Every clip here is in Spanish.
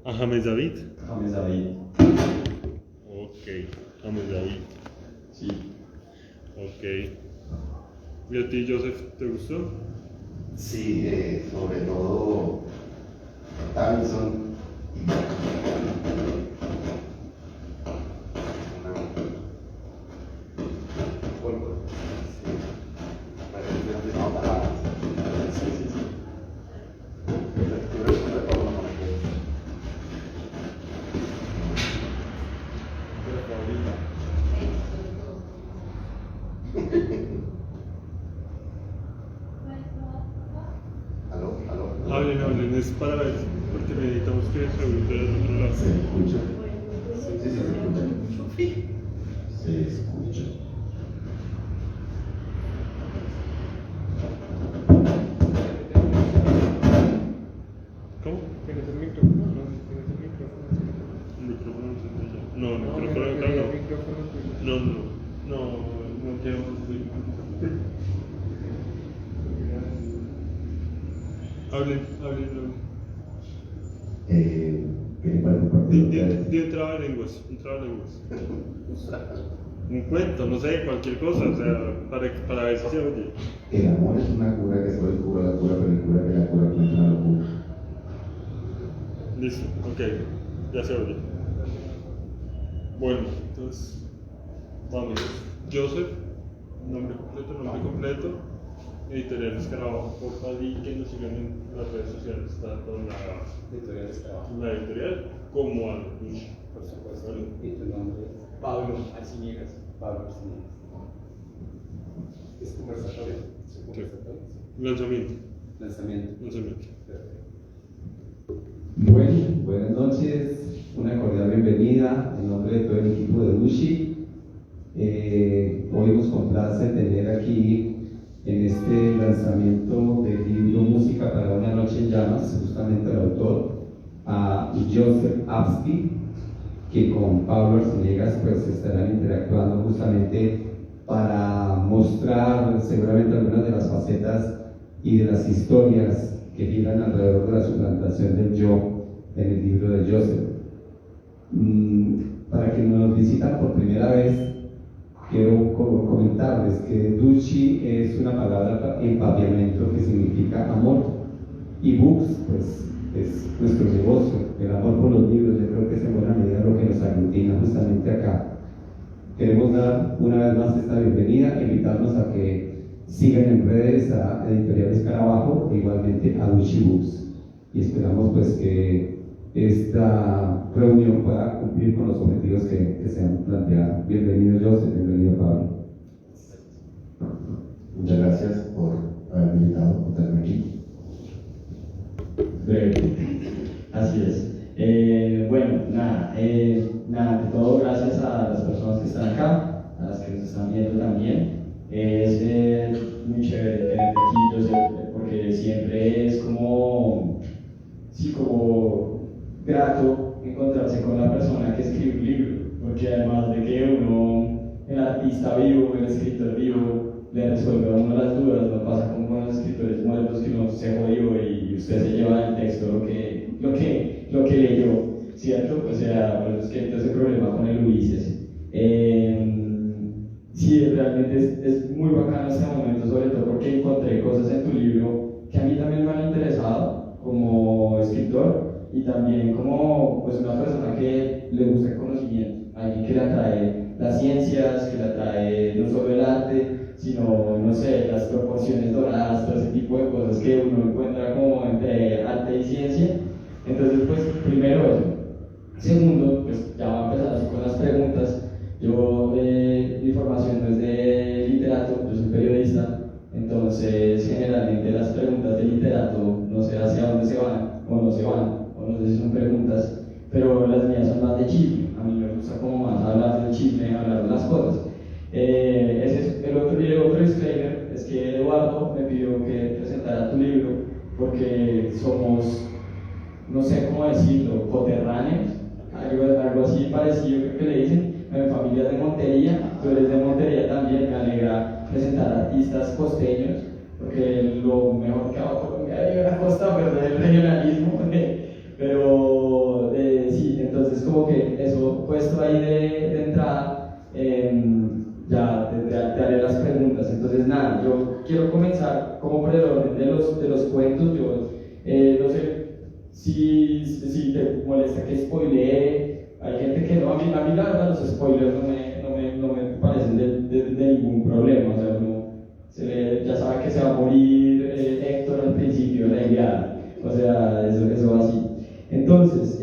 ¿A James David? James David. Ok, James David. Sí. Ok. ¿Y a ti, Joseph, te gustó? Sí, sobre todo Davidson y Folklore. Sí, parece no, para. Sí. Yo es un retorno para que. ¿Aló? Hablen, es para ver, porque necesitamos que se pregunte del otro lado. ¿Se escucha? Sí, se escucha. Se escucha. ¿Cómo? ¿Tienes el micrófono? No, ¿tienes el micrófono? El micrófono encendido ya. No, el No, micrófono mira, acá el no. micrófono tuyo. No quiero. Hablen. ¿Qué le parece un partido? Di un trabalenguas. Un cuento, no sé, cualquier cosa, o sea, para ver si se oye. El amor es una cura que solo el cura la cura, pero el cura que la cura no es una locura. Listo, ok, ya se oye. Bueno, entonces, vamos. Joseph, nombre completo, Editorial Escarabajo. Porfa, di que nos sigan en las redes sociales, tanto en Editorial Escarabajo. la editorial como al Por supuesto. ¿vale? ¿Y tu nombre? Pablo Arciniegas. Pablo Arciniegas. ¿Es conversatorio? ¿Es conversatorio? Lanzamiento. Lanzamiento. Bueno, buenas noches, una cordial bienvenida en nombre de todo el equipo de Dushi. Hoy nos complace tener aquí en este lanzamiento del libro Música para una noche en llamas, justamente el autor, a Joseph Absky, que con Pablo Arciniegas pues estarán interactuando justamente para mostrar seguramente algunas de las facetas y de las historias que giran alrededor de la suplantación del yo en el libro de Joseph. Para quienes nos visitan por primera vez, quiero comentarles que Duchi es una palabra en papiamento que significa amor, y books pues es nuestro negocio, el amor por los libros. Yo creo que es en buena medida lo que nos aglutina justamente acá. Queremos dar una vez más esta bienvenida, invitarnos a que sigan en redes a Editorial Escarabajo e igualmente a Duchi Books, y esperamos pues que esta reunión pueda cumplir con los objetivos que se han planteado. Bienvenido Joseph, bienvenido Pablo. Muchas gracias por haberme invitado a contarme aquí. Breve. Así es. Bueno, ante todo, gracias a las personas que están acá, a las que nos están viendo también. Es muy chévere tenerte aquí, Joseph, porque siempre es como grato encontrarse con la persona que escribe un libro, porque además de que uno, el artista vivo, el escritor vivo, le resuelve a uno las dudas, no pasa como con los escritores muertos que uno se jodió y usted se lleva del texto lo que leyó, ¿cierto? O sea, por eso es que hay ese problema con el Ulises. Sí, realmente es muy bacano este momento, sobre todo porque encontré cosas en tu libro que a mí también me han interesado como escritor y también como pues, una persona que le gusta el conocimiento, alguien que le atrae las ciencias, que le atrae no solo el arte, sino, no sé, las proporciones doradas, todo ese tipo de cosas que uno encuentra como entre arte y ciencia. Entonces, pues, primero eso. Segundo, pues ya va a empezar así con las preguntas. Yo, mi formación no es de literato, yo soy periodista, entonces generalmente las preguntas de literato no sé hacia dónde se van, o no sé si son preguntas, pero las mías son más de chisme. A mí me gusta como más hablar del chisme, hablar de las cosas. Ese es el otro disclaimer, es que Eduardo me pidió que presentara tu libro porque somos, no sé cómo decirlo, coterráneos, algo así parecido que le dicen, en familias de Montería, tú eres de Montería también, me alegra presentar artistas costeños, porque lo mejor que hago en Colombia es la costa, perder el regionalismo, pero como que eso puesto ahí de entrada, ya te haré las preguntas. Entonces, nada, yo quiero comenzar como por el orden de los cuentos. Yo no sé si te molesta que spoilee. Hay gente que no, a mí la verdad los spoilers no me parecen de ningún problema. O sea, uno ya sabe que se va a morir Héctor al principio de la Ilíada. O sea, eso va así. Entonces,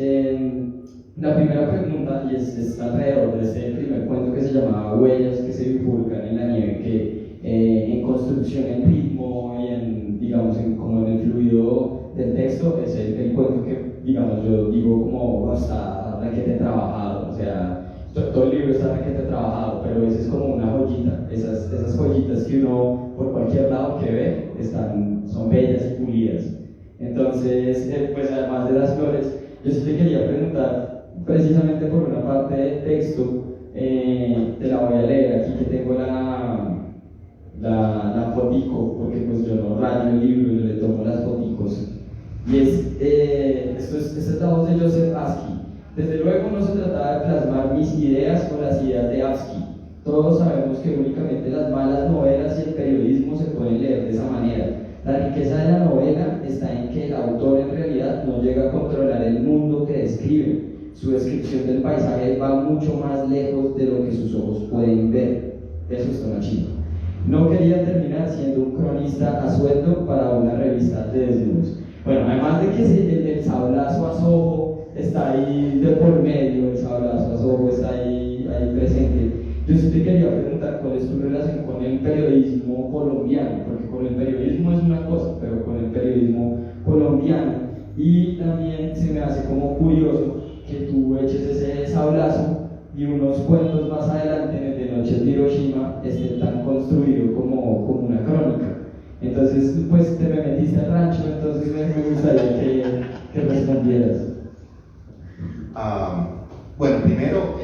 la primera pregunta, y es alrededor de este primer cuento que se llamaba Huellas que se bifurcan en la nieve, que en construcción, en ritmo y en, digamos, como en el fluido del texto, es el cuento que, digamos, yo digo como está requete trabajado, o sea, todo el libro está requete trabajado, pero ese es como una joyita, esas joyitas que uno por cualquier lado que ve son bellas y pulidas. Entonces, pues además de las flores, yo sí te quería preguntar, precisamente por una parte del texto, te la voy a leer aquí, que tengo la fotico, porque pues yo no rayo el libro, yo le tomo las foticos. Y esta es la voz de Joseph Aski. Desde luego no se trataba de plasmar mis ideas o las ideas de Aski. Todos sabemos que únicamente las malas novelas y el periodismo se pueden leer de esa manera. La riqueza de la novela está en que el autor en realidad no llega a controlar el mundo que describe. Su descripción del paisaje va mucho más lejos de lo que sus ojos pueden ver. Eso está una chica. No quería terminar siendo un cronista a sueldo para una revista de desnudos. Bueno, además de que el sablazo a Soho está ahí de por medio, el sablazo a Soho está ahí presente. Yo sí te quería preguntar cuál es tu relación con el periodismo colombiano, porque con el periodismo es una cosa, pero con el periodismo colombiano. Y también se me hace como curioso que tú eches ese sablazo y unos cuentos más adelante, en el de Noches de Hiroshima, esté tan construido como una crónica. Entonces, pues te me metiste al rancho, entonces me gustaría que respondieras. Bueno, primero,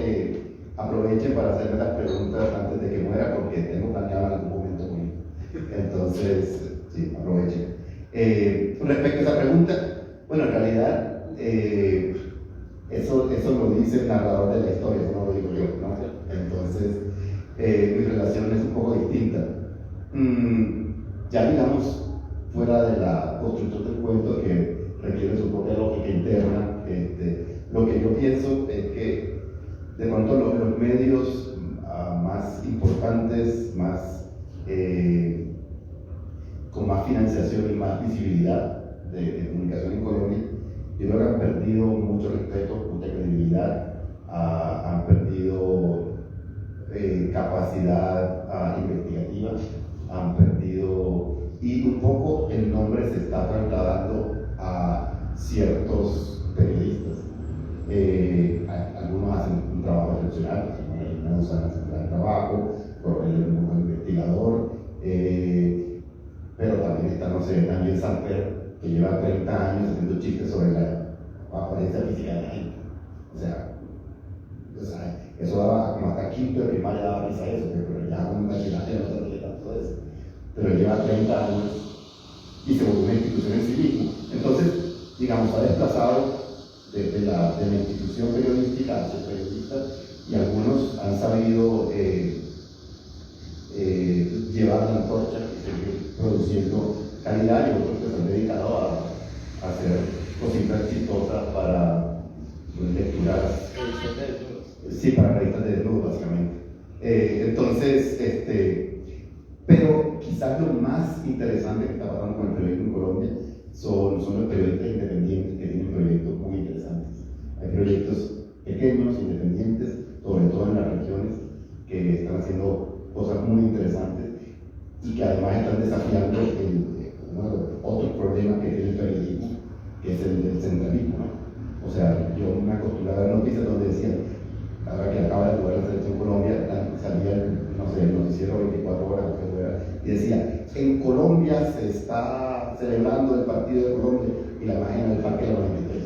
aproveche para hacerme las preguntas antes de que muera, porque tengo planeado en algún momento morir. Entonces, sí, aproveche. Respecto a esa pregunta, bueno, en realidad, eso lo dice el narrador de la historia, eso no lo digo yo, ¿no? Entonces, mi relación es un poco distinta. Ya digamos, fuera de la construcción del cuento, que requiere su propia lógica interna, lo que yo pienso es que de pronto los medios más importantes, con más financiación y más visibilidad de comunicación en Colombia, yo creo que han perdido mucho respeto, mucha credibilidad, han perdido capacidad investigativa, han perdido, y un poco el nombre se está trasladando a ciertos periodistas. Algunos hacen un trabajo excepcional, algunos hacen un gran trabajo, el mundo investigador, pero también está, no sé, Daniel Samper, que lleva 30 años haciendo chistes sobre la apariencia física de la gente. O sea, eso daba como hasta quinto de primaria daba risa eso, pero ya con un bachillerato no se ríe tanto de eso. Pero lleva 30 años y se volvió una institución en sí mismo. Entonces, digamos, ha desplazado de la institución periodística hacia el periodista, y algunos han sabido llevar la antorcha y seguir produciendo calidad, y otros que se han dedicado a hacer cositas chistosas para lecturas. Sí, para revistas de desnudos, básicamente. Entonces, pero quizás lo más interesante que está pasando con el periodismo en Colombia son los periodistas independientes que tienen proyectos muy interesantes. Hay proyectos pequeños, independientes, sobre todo en las regiones, que están haciendo cosas muy interesantes y que además están desafiando otro problema que tiene el periodismo, que es el del centralismo, ¿no? O sea, yo me acostumbré a ver noticias donde decían, ahora que acaba de jugar la selección Colombia, salía el noticiero 24 horas o que fuera, y decía, en Colombia se está celebrando el partido de Colombia, y la imagen del Parque de los 93.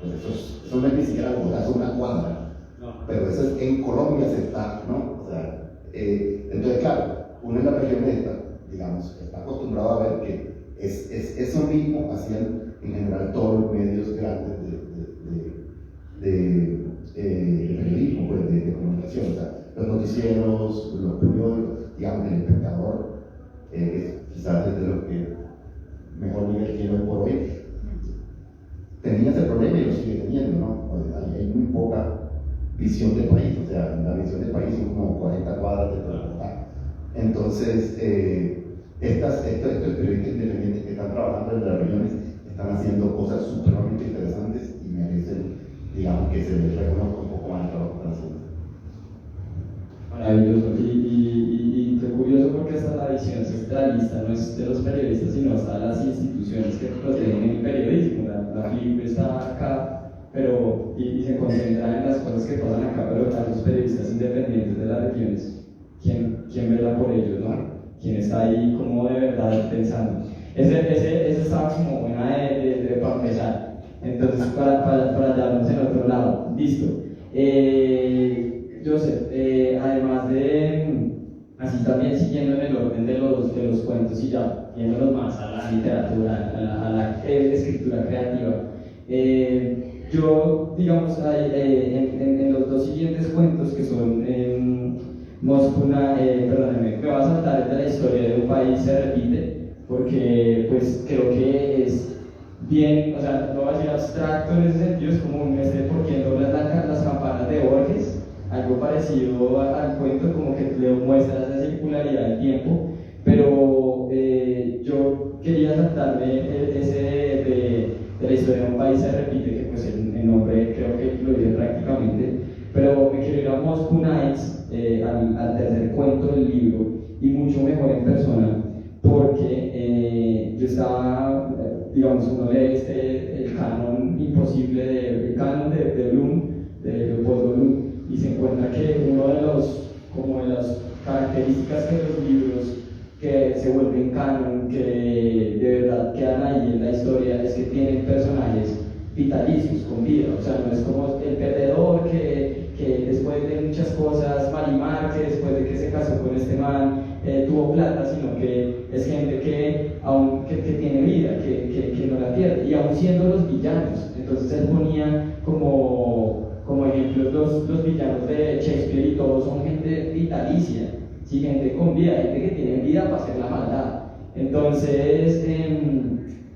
Pues eso no es ni siquiera Bogotá, es una cuadra. No. Pero eso es, en Colombia se está, ¿no? O sea, entonces claro, uno en la región esta, digamos, está acostumbrado a ver que eso mismo hacían en general todos los medios grandes noticieros, los periódicos, digamos, el espectador, quizás desde lo que mejor nivel tiene por hoy, tenía ese problema y lo sigue teniendo, ¿no? Hay muy poca visión del país, o sea, la visión del país son como 40 cuadras de Bogotá. Entonces, estos periodistas independientes que están trabajando en las reuniones están haciendo cosas supremamente interesantes y merecen, digamos, que se les reconozca un poco más el trabajo que están haciendo. Maravilloso, y qué curioso porque hasta la visión centralista no es de los periodistas, sino hasta las instituciones que protegen el periodismo. La FLIP está acá, pero y se concentra en las cosas que pasan acá, pero a los periodistas independientes de las regiones, ¿quién vela por ellos, no? ¿Quién está ahí como de verdad pensando? Ese estaba como buena para empezar. Entonces, para llevarnos en otro lado, listo. Joseph, además de, así también siguiendo en el orden de los cuentos y ya yéndonos más a la literatura, a la escritura creativa, yo, digamos, en los dos siguientes cuentos que son perdónenme, me va a saltar el de la historia de un país se repite, porque pues creo que es bien, o sea, no va a ser abstracto en ese sentido, es como un por quien doblan las campanas de Borges, algo parecido al cuento, como que le muestra esa circularidad del tiempo, pero yo quería saltarme ese de la historia de un país se repite, que pues el nombre creo que lo dice prácticamente, pero me quiero ir a Moscow Nights, al tercer cuento del libro, y mucho mejor en persona, porque yo estaba, digamos, uno lee el canon imposible, el canon de Bloom, de Leopoldo Bloom, y se encuentra que uno de las características que los libros que se vuelven canon, que de verdad quedan ahí en la historia, es que tienen personajes vitalicios, con vida, o sea, no es como el perdedor que después de muchas cosas, Marimar, que después de que se casó con este man, tuvo plata, sino que es gente que tiene vida, que no la pierde, y aún siendo los villanos. Entonces él ponía como ejemplos los villanos de Shakespeare, y todos son gente vitalicia, ¿sí? Gente con vida, gente que tiene vida para hacer la maldad. Entonces,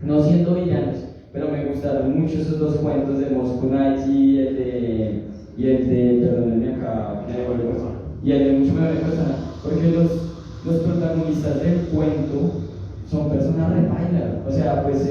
no siendo villanos, pero me gustaron mucho esos dos cuentos de Moscow Nights y el de perdónenme acá, y el de mucho mejor en persona, porque los protagonistas del cuento son personas repailas, o sea, pues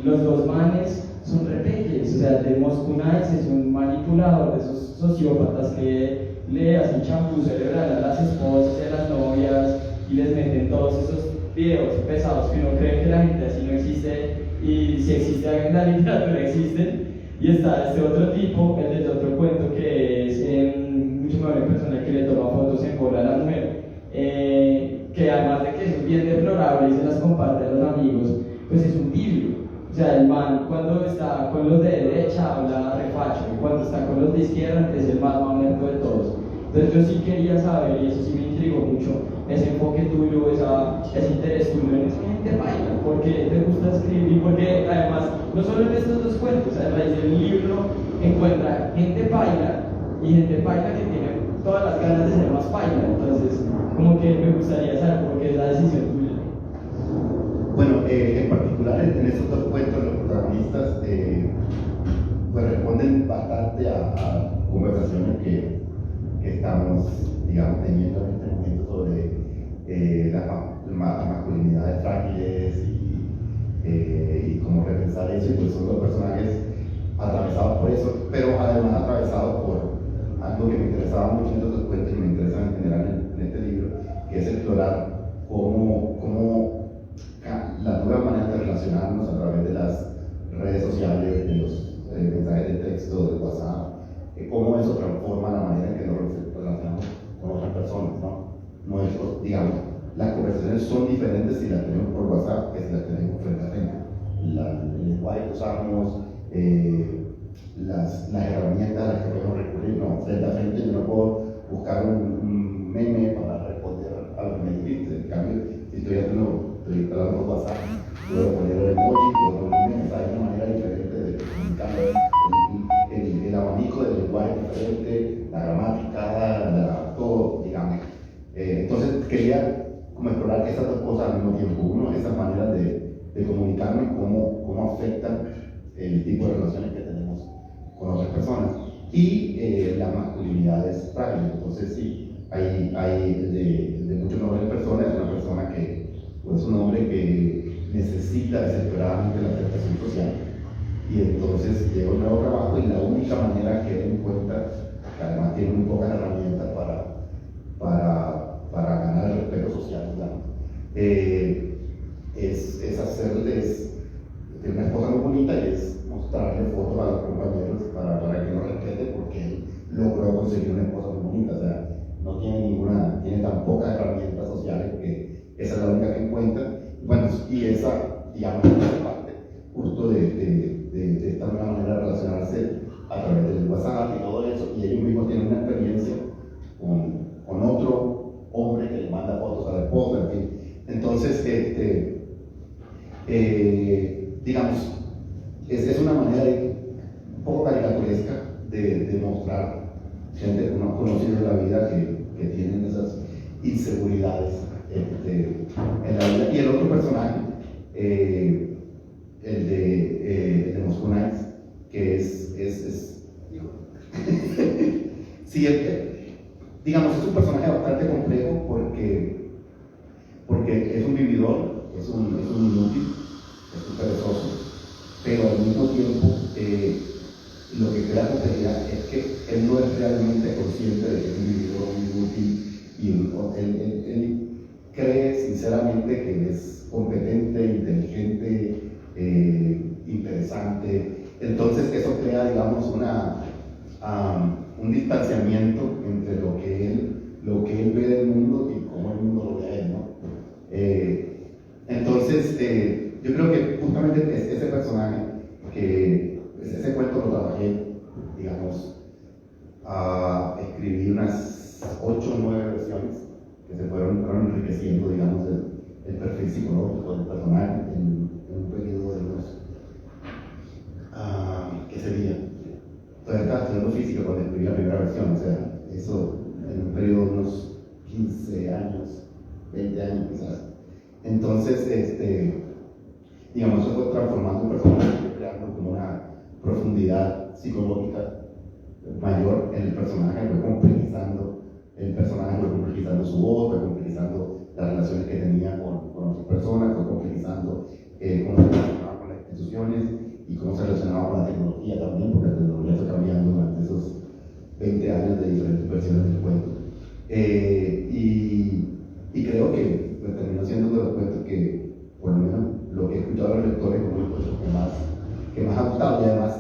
los dos manes son repeyes, o sea, el de Moscow Nights es un manipulador de esos sociópatas que le hacen champú cerebral a las esposas y a las novias y les meten todos esos videos pesados que uno cree que la gente así no existe, y si existe en la literatura existen. Y está este otro tipo, el del otro cuento, que es mucho mejor en persona, que le toma fotos en bola a la mujer, que además de que es bien deplorable y se las comparte a los amigos, pues es un tibio. O sea, el man cuando está con los de derecha habla refacho, y cuando está con los de izquierda es el más mamerto de todos. Entonces yo sí quería saber, y eso sí me intrigó mucho, ese enfoque tuyo, ese interés tuyo en gente baila, porque te gusta escribir, porque además, no solo en estos dos cuentos, a raíz del libro encuentra gente baila, y gente baila que tiene todas las ganas de ser más baila. Entonces, como que me gustaría saber por qué es la decisión tuya. Bueno, en particular en estos dos cuentos los protagonistas pues responden bastante a conversaciones que estamos, digamos, teniendo en este momento sobre las masculinidades frágiles y cómo repensar eso, y pues son dos personajes atravesados por eso, pero además atravesados por algo que me interesaba mucho en estos dos cuentos y me interesa en general en este libro, que es explorar cómo las nuevas maneras de relacionarnos a través de las redes sociales, de los mensajes de texto, de WhatsApp, cómo eso transforma la manera en que nos relacionamos con otras personas, ¿no? Digamos, las conversaciones son diferentes si las tenemos por WhatsApp que si las tenemos frente a frente. El lenguaje que usamos, las herramientas a las que podemos recurrir, no, frente a frente yo no puedo buscar un meme para responder a lo que me dijiste. En cambio, si estoy hablando por WhatsApp, puedo poner el emoji, puedo poner un mensaje de una manera diferente de comunicar. El abanico del lenguaje diferente, la gramática, esas dos cosas al mismo tiempo. Uno, esas maneras de comunicarnos, cómo afectan el tipo de relaciones que tenemos con otras personas. Y la masculinidad es frágil. Entonces, sí, hay de muchos nombres de personas, es una persona que es un hombre que necesita desesperadamente la aceptación social. Y entonces llega un nuevo trabajo y la única manera que él encuentra, que además tiene muy pocas herramientas para ganar el respeto social, digamos, es hacerles, tiene una esposa muy bonita y es mostrarle fotos a los compañeros para que lo respeten porque él logró conseguir una esposa muy bonita. O sea, no tiene tan pocas herramientas sociales que esa es la única que encuentra. Bueno, y esa, digamos, es parte justo de esta nueva manera de relacionarse a través del WhatsApp y todo eso, y ellos mismos tienen una experiencia con otro hombre que le manda fotos a la esposa, en fin. Entonces, digamos, es una manera un poco caricaturesca de mostrar gente que uno ha conocido en la vida que tienen esas inseguridades en la vida. Y el otro personaje, el de Moscú Nights, que sí, digamos, es un personaje bastante complejo porque es un vividor, es un inútil, es un perezoso, pero al mismo tiempo lo que crea complejidad es que él no es realmente consciente de que es un vividor, un inútil, y él cree sinceramente que es competente, inteligente, interesante. Entonces eso crea, digamos, un distanciamiento entre lo que él ve del mundo y cómo el mundo lo ve a él, ¿no? Entonces, yo creo que justamente ese personaje, ese cuento lo trabajé, digamos, escribí unas 8 o 9 versiones que se fueron enriqueciendo, digamos, el perfil psicológico del personaje en un periodo de unos, ¿qué sería? Todavía estaba estudiando física cuando escribí la primera versión, o sea, eso en un periodo de unos 15 años, 20 años quizás. Entonces, digamos, eso fue transformando un personaje, creando como una profundidad psicológica mayor en el personaje, fue complejizando el personaje, fue complejizando su voz, fue complejizando las relaciones que tenía con otras personas, fue complejizando cómo se relacionaba con las instituciones y cómo se relacionaba con la tecnología también, porque la tecnología fue cambiando durante esos 20 años de diferentes versiones del cuento. Y creo que terminó siendo uno de los cuentos que, por lo menos lo que he escuchado a los lectores, como los cuentos que más ha gustado. Y además,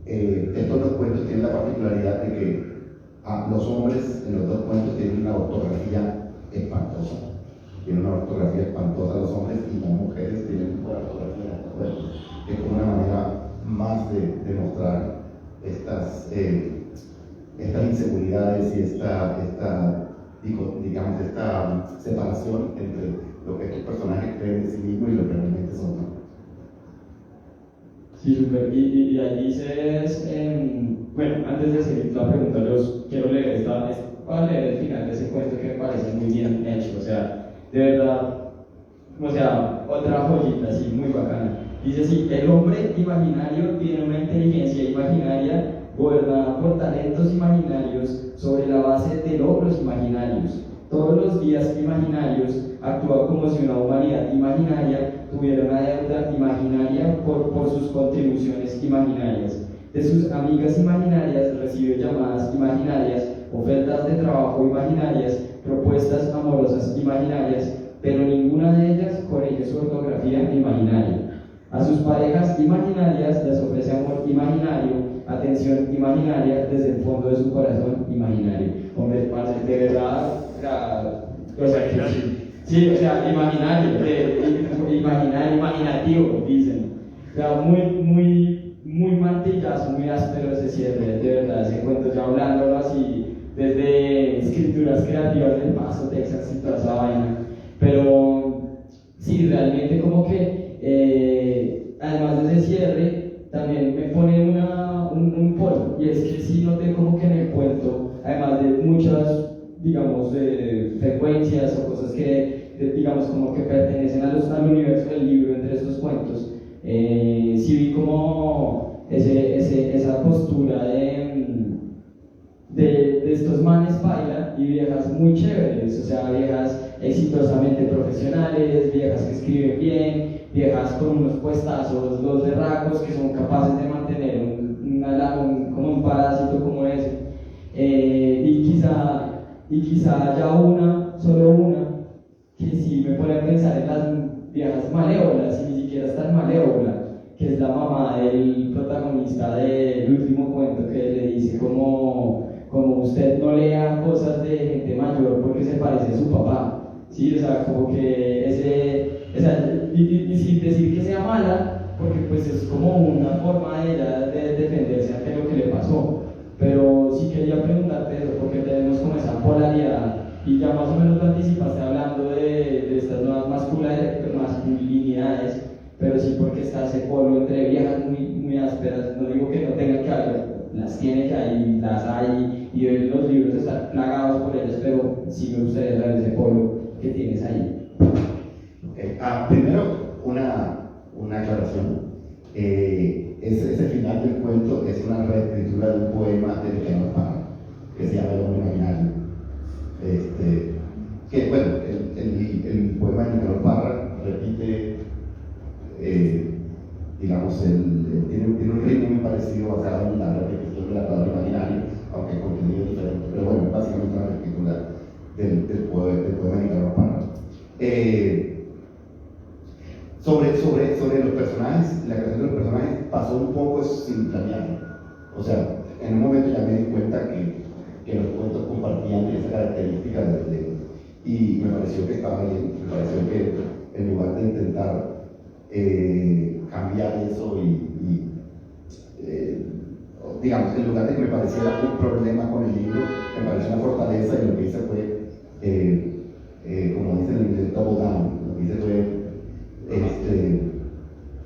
estos dos cuentos tienen la particularidad de que los hombres en los dos cuentos tienen una ortografía espantosa. Tienen una ortografía espantosa los hombres y las mujeres tienen una ortografía espantosa, que es como una manera más de mostrar estas inseguridades y esta separación entre lo que estos personajes creen de sí mismos y lo que realmente son, ¿no? Sí, súper. Y ahí dices, bueno, antes de seguir la pregunta, yo quiero leer para leer el final de ese cuento que me parece muy bien hecho, o sea, de verdad, o sea, otra joyita así, muy bacana. Dice así: el hombre imaginario tiene una inteligencia imaginaria gobernada por talentos imaginarios sobre la base de logros imaginarios. Todos los días imaginarios actúa como si una humanidad imaginaria tuviera una deuda imaginaria por sus contribuciones imaginarias. De sus amigas imaginarias recibe llamadas imaginarias, ofertas de trabajo imaginarias, propuestas amorosas imaginarias, pero ninguna de ellas corrige su ortografía imaginaria. A sus parejas imaginarias les ofrece amor imaginario, atención imaginaria desde el fondo de su corazón imaginario. Hombre, parce, de verdad, o sea, sí, o sea, imaginario, imaginativo, dicen. O sea, muy martillazo, muy áspero ese cierre, de verdad, ese cuento, ya hablándolo así, desde escrituras creativas del Paso, Texas y toda esa vaina. Pero sí, realmente como que, además de ese cierre, también me pone un polo, y es que sí noté como que en el cuento, además de muchas, digamos, frecuencias o cosas que digamos, como que pertenecen al universo del libro entre estos cuentos, sí vi como esa postura de estos manes paila y viejas muy chéveres, o sea, viejas exitosamente profesionales, viejas que escriben bien, viejas con unos puestazos, los berracos que son capaces de mantener como un parásito como ese. Y quizá haya solo una, que sí me pone a pensar en las viejas malévolas, y ni siquiera es tan malévola, que es la mamá del protagonista del último cuento, que le dice como usted no lea cosas de gente mayor porque se parece a su papá, ¿sí? O sea, como que y sin decir que sea mala, porque pues es como una forma de ella de defenderse ante lo que le pasó. Pero sí quería preguntarte eso, porque tenemos como esa polaridad, y ya más o menos lo anticipaste hablando de estas nuevas masculinidades, pero sí porque está ese polo entre viejas muy ásperas. No digo que no tengan que haber, las tiene que hay, las hay, y los libros están plagados por ellas, pero sí me gustaría saber ese polo que tienes ahí. Okay. Primero, una aclaración. Ese final del cuento es una reescritura de un poema de Nicanor Parra, que se llama El hombre imaginario. Que bueno, el poema de Nicanor Parra repite, digamos, tiene un ritmo muy parecido basado en la repetición de la palabra imaginario, aunque el contenido es diferente, pero bueno, básicamente una reescritura del poema de Nicanor Parra. Sobre los personajes, la creación de los personajes pasó un poco sin planear. O sea, en un momento ya me di cuenta que los cuentos compartían esa característica y me pareció que estaba bien. Me pareció que en lugar de intentar cambiar eso digamos, en lugar de que me pareciera un problema con el libro, me pareció una fortaleza, y lo que hice fue, como dicen en inglés, double down. Lo que hice fue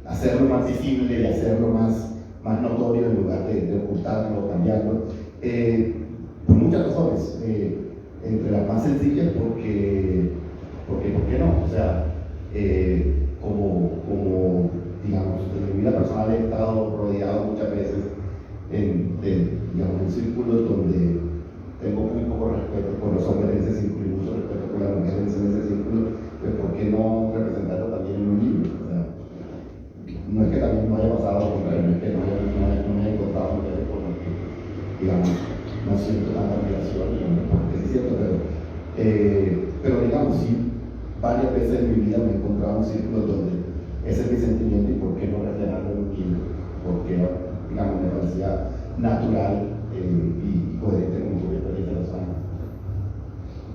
hacerlo más visible y hacerlo más notorio en lugar de ocultarlo o cambiarlo, por muchas razones, entre las más sencillas porque ¿por qué no? O sea, como digamos, en mi vida personal he estado rodeado muchas veces digamos, en círculos donde tengo muy poco respeto por los hombres en ese círculo y mucho respeto por las mujeres en ese círculo. Pues ¿por qué no representarlo también en un libro? O sea, no es que también no haya pasado, no es que no me haya encontrado mujeres por las que, digamos, no siento tanta admiración, porque sí es cierto, pero digamos, sí, varias veces en mi vida me he encontrado en círculos donde ese es mi sentimiento, y por qué no reflejarlo en un libro, porque, digamos, me parecía natural y coherente con mi propia experiencia de los años.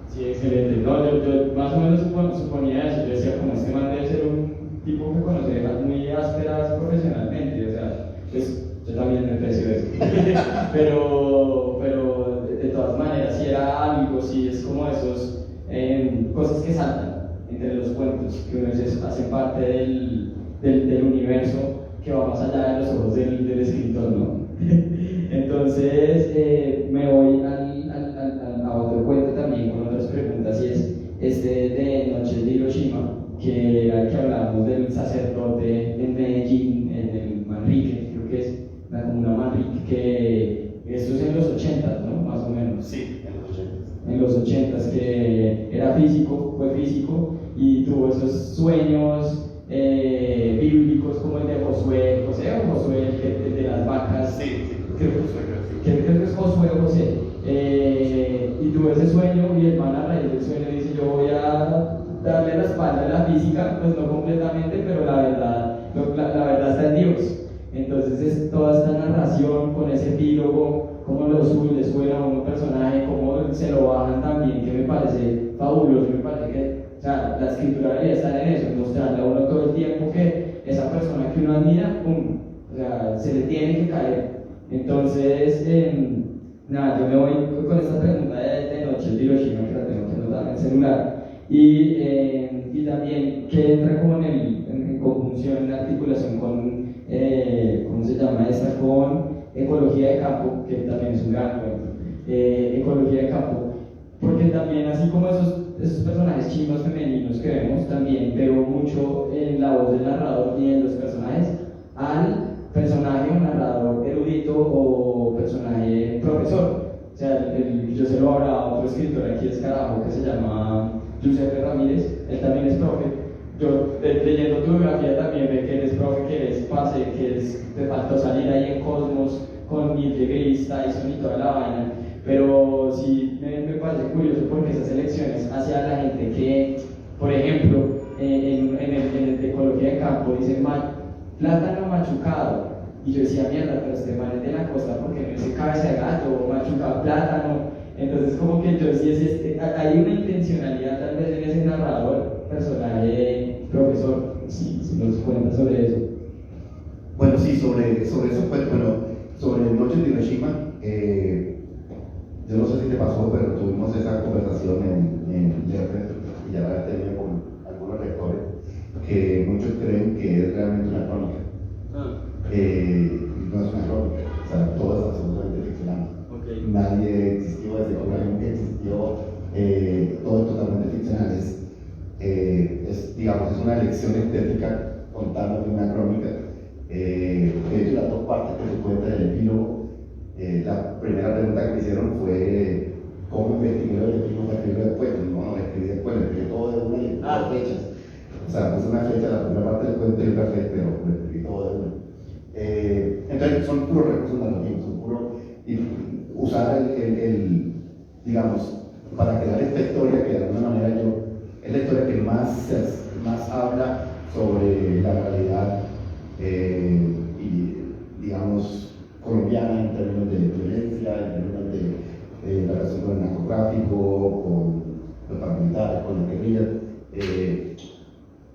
Sí, excelente. No, yo más o menos suponía eso. Yo decía, como este man debe ser un tipo que conoce viejas muy ásperas profesionalmente. O sea, pues yo también me aprecio eso. pero de todas maneras, si era algo, si es como esos cosas que saltan entre los cuentos, que uno hacen parte del universo que va más allá de los ojos del escritor, ¿no? Entonces, me voy a otro cuento también con otras preguntas, y es de Noches de Hiroshima, que era el que hablábamos del sacerdote en Medellín, en el Manrique, creo que es la comuna Manrique, que esto es en los 80, ¿no? Más o menos. Sí, en los 80. En los 80, que era fue físico, y tuvo esos sueños bíblicos como el de Josué, el de las vacas. Sí, creo que es Josué o José. Y tuvo ese sueño, y el man a raíz del sueño dice: yo voy a darle la espalda a la física, pues no completamente, pero la verdad está en Dios. Entonces es toda esta narración con ese epílogo, como le suena a un personaje, como se lo bajan también, que me parece fabuloso. Me parece que, o sea, la escritura debería estar en eso, mostrarle a uno todo el tiempo que esa persona que uno admira, ¡pum!, o sea, se le tiene que caer. Entonces, nada, yo me voy con esta pregunta de Noches de Hiroshima, que la tengo que anotar en el celular, y también que entra como en conjunción, en articulación con, ¿cómo se llama esta? Con Ecología de Campo, que también es un gran cuento. Ecología de Campo. porque también así como esos personajes chimbos femeninos que vemos, también veo mucho en la voz del narrador y en los personajes al personaje o narrador erudito o personaje profesor. O sea, yo se lo hablaba a otro escritor aquí de Escarajo que se llama Giuseppe Ramírez, él también es profe. Yo leyendo tu biografía también ve que eres profe, que eres pase, que te faltó salir ahí en Cosmos con Mildred Gris, Tyson y toda la vaina. Pero sí me parece curioso porque esas elecciones hacia la gente que, por ejemplo, en el de ecología de campo dicen plátano machucado. Y yo decía, mierda, pero este man es de la costa porque no dice cabeza de gato o machucado plátano. Entonces, como que yo sí hay una intencionalidad tal vez en ese narrador, personaje, profesor, si nos cuenta sobre eso. Bueno, sí, sobre eso, pues, bueno, sobre Noche de Hiroshima, yo no sé si te pasó, pero tuvimos esa conversación en Lerner, y ya la he tenido con algunos lectores, que muchos creen que es realmente una crónica. No es una crónica, o sea, todo es absolutamente ficcional. Okay. Nadie existió desde que nunca existió, todo es totalmente ficcional. Digamos, es una lección estética contando una crónica. De hecho, las dos partes que se cuenta del epílogo, la primera pregunta que me hicieron fue ¿cómo investigué el epílogo para escribirlo después? No, escribí después, lo escribí todo de una y dos fechas. O sea, puse una fecha, la primera parte del cuento y el café, pero lo escribí todo de una. Entonces, son puros recursos narrativos, son puros. Y usar digamos, para crear esta historia que de alguna manera es la historia que más habla sobre la realidad y, digamos, colombiana en términos de violencia, en términos de la relación con el narcotráfico, con los paramilitares, con la guerrilla,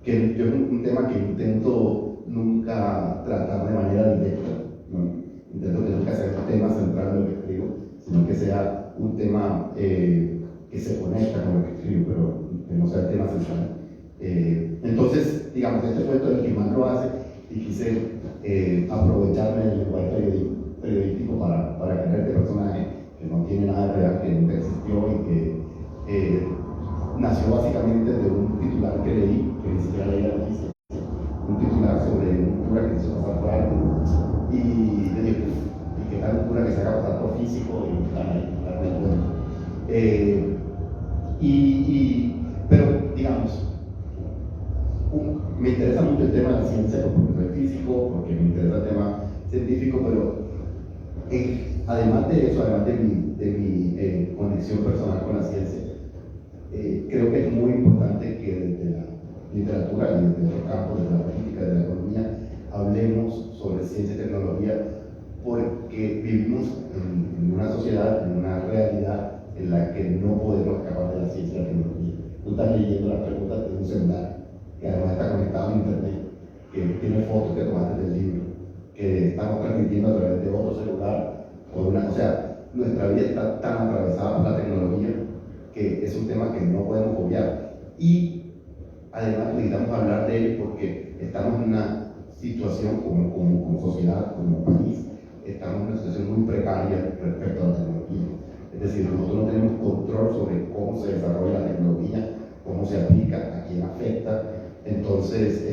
que yo es un tema que intento nunca tratar de manera directa, ¿no? Intento que nunca sea un tema central de lo que escribo, sino que sea un tema que se conecta con lo que escribo, pero que no sea el tema central. Entonces, digamos, este cuento es el que más lo hace y quise aprovecharme del lenguaje periodístico para crear este personaje que no tiene nada de real, que nunca existió y que nació básicamente de un titular que leí, que ni siquiera leí la noticia, un titular sobre un cura que se hizo pasar por algo y le dije, y que tal un cura que se haga pasar por físico y están ahí, pero digamos, me interesa mucho el tema de la ciencia porque soy físico, porque me interesa el tema científico, pero además de eso, además de mi conexión personal con la ciencia, creo que es muy importante que desde la literatura y desde otros campos, desde la política, desde la economía, hablemos sobre ciencia y tecnología, porque vivimos en una sociedad, en una realidad en la que no podemos escapar de la ciencia y la tecnología. Tú estás leyendo las preguntas de un celular, que además está conectado a internet, que tiene fotos que tomaste del libro, que estamos transmitiendo a través de otro celular, o sea, nuestra vida está tan atravesada por la tecnología que es un tema que no podemos obviar. Y además necesitamos hablar de él porque estamos en una situación como sociedad, como país, estamos en una situación muy precaria respecto a la tecnología. Es decir, nosotros no tenemos control sobre cómo se desarrolla la tecnología, cómo se aplica, a quién afecta. Entonces,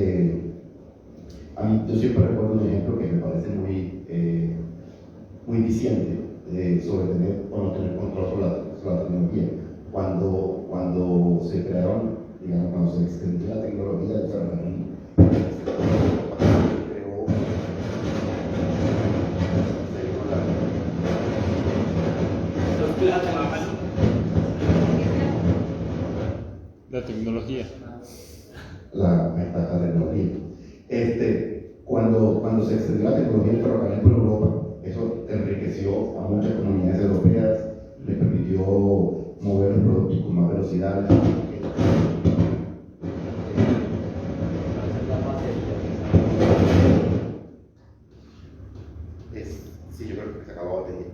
a mí, yo siempre recuerdo un ejemplo que me parece muy diciente sobre tener o no tener control sobre la tecnología. Cuando se crearon, digamos, cuando se extendió la tecnología del ferrocarril, creó la tecnología. La tecnología. Cuando se extendió la tecnología del ferrocarril por Europa, eso enriqueció a muchas comunidades europeas, les permitió mover los productos con más velocidad. Sí, yo creo que se acabó de batería.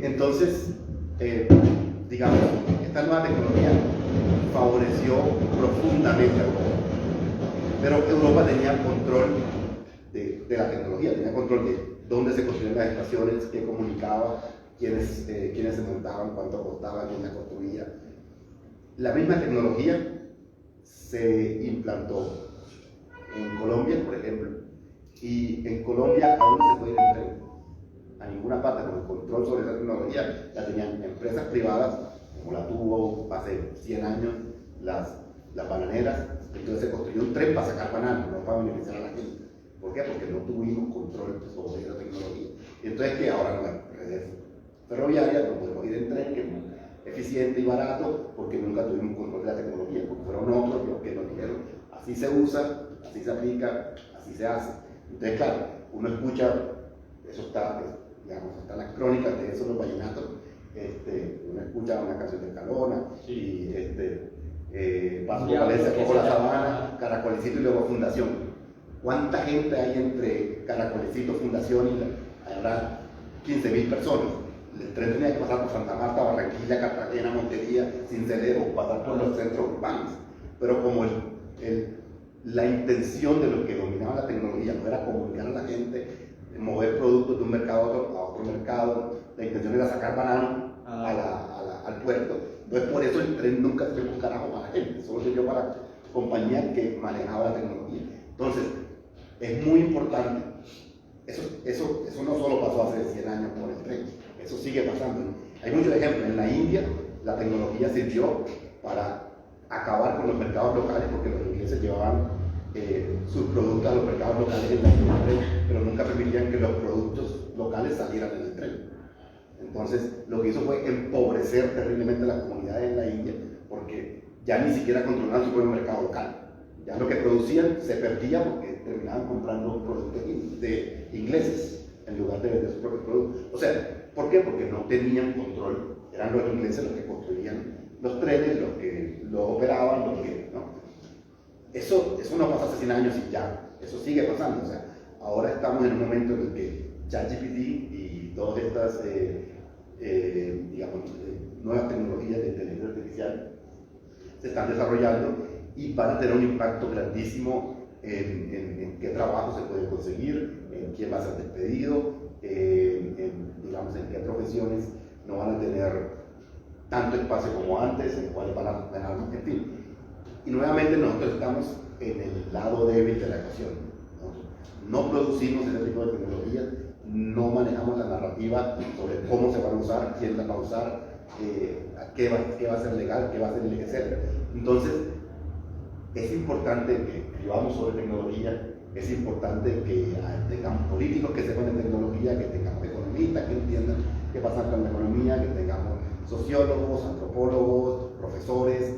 Entonces, digamos, esta nueva tecnología favoreció profundamente a Europa. Pero Europa tenía control de la tecnología, tenía control de dónde se construían las estaciones, qué comunicaba, quiénes se montaban, cuánto costaba, quién la construía. La misma tecnología se implantó en Colombia, por ejemplo, y en Colombia aún se puede ir en tren a ninguna parte, con el control sobre esa tecnología la tenían empresas privadas, como la tuvo hace 100 años las bananeras. Entonces se construyó un tren para sacar bananas, no para beneficiar a la gente. ¿Por qué? Porque no tuvimos control sobre esa tecnología. Y entonces que ahora no hay redes ferroviarias, no podemos ir en tren, que es muy eficiente y barato, porque nunca tuvimos control de la tecnología, porque fueron otros los que nos dijeron, así se usa, así se aplica, así se hace. Entonces, claro, uno escucha, eso está, digamos, están las crónicas de eso, los vallenatos, uno escucha una canción de Escalona, y Paso por Valencia, Cojo la Sabana, Caracolecito y luego Fundación. ¿Cuánta gente hay entre Caracolecito, Fundación y habrá 15.000 personas? El tren tenía que pasar por Santa Marta, Barranquilla, Cartagena, Montería, Sincelejo, pasar por los centros urbanos. Pero como la intención de los que dominaban la tecnología no era comunicar a la gente, mover productos de un mercado a otro mercado, la intención era sacar banano al puerto. Entonces por eso el tren nunca sirvió un carajo para la gente, solo sirvió para compañías que manejaban la tecnología. Entonces, es muy importante, eso no solo pasó hace 100 años con el tren, eso sigue pasando. Hay muchos ejemplos. En la India la tecnología sirvió para acabar con los mercados locales, porque los ingleses llevaban sus productos a los mercados locales en el tren, pero nunca permitían que los productos locales salieran en el tren. Entonces lo que hizo fue empobrecer terriblemente a las comunidades en la India, porque ya ni siquiera controlaban su propio mercado local. Ya lo que producían se perdía porque terminaban comprando productos de ingleses en lugar de vender sus propios productos. O sea, ¿por qué? Porque no tenían control. Eran los ingleses los que construían los trenes, los que los operaban, ¿no? Eso no pasó hace 100 años y ya, eso sigue pasando. O sea, ahora estamos en un momento en el que ChatGPT y todas estas nuevas tecnologías de inteligencia artificial se están desarrollando y van a tener un impacto grandísimo en qué trabajo se puede conseguir, en quién va a ser despedido, en qué profesiones no van a tener tanto espacio como antes, en cuáles van a ganar más, en fin. Y nuevamente nosotros estamos en el lado débil de la ecuación. No producimos ese tipo de tecnologías, no manejamos la narrativa sobre cómo se van a usar, quién las va a usar, qué va a ser legal, qué va a ser ilegal, etc. Entonces, es importante que escribamos sobre tecnología, es importante que tengamos políticos que sepan de tecnología, que tengamos economistas que entiendan qué pasa con la economía, que tengamos sociólogos, antropólogos, profesores,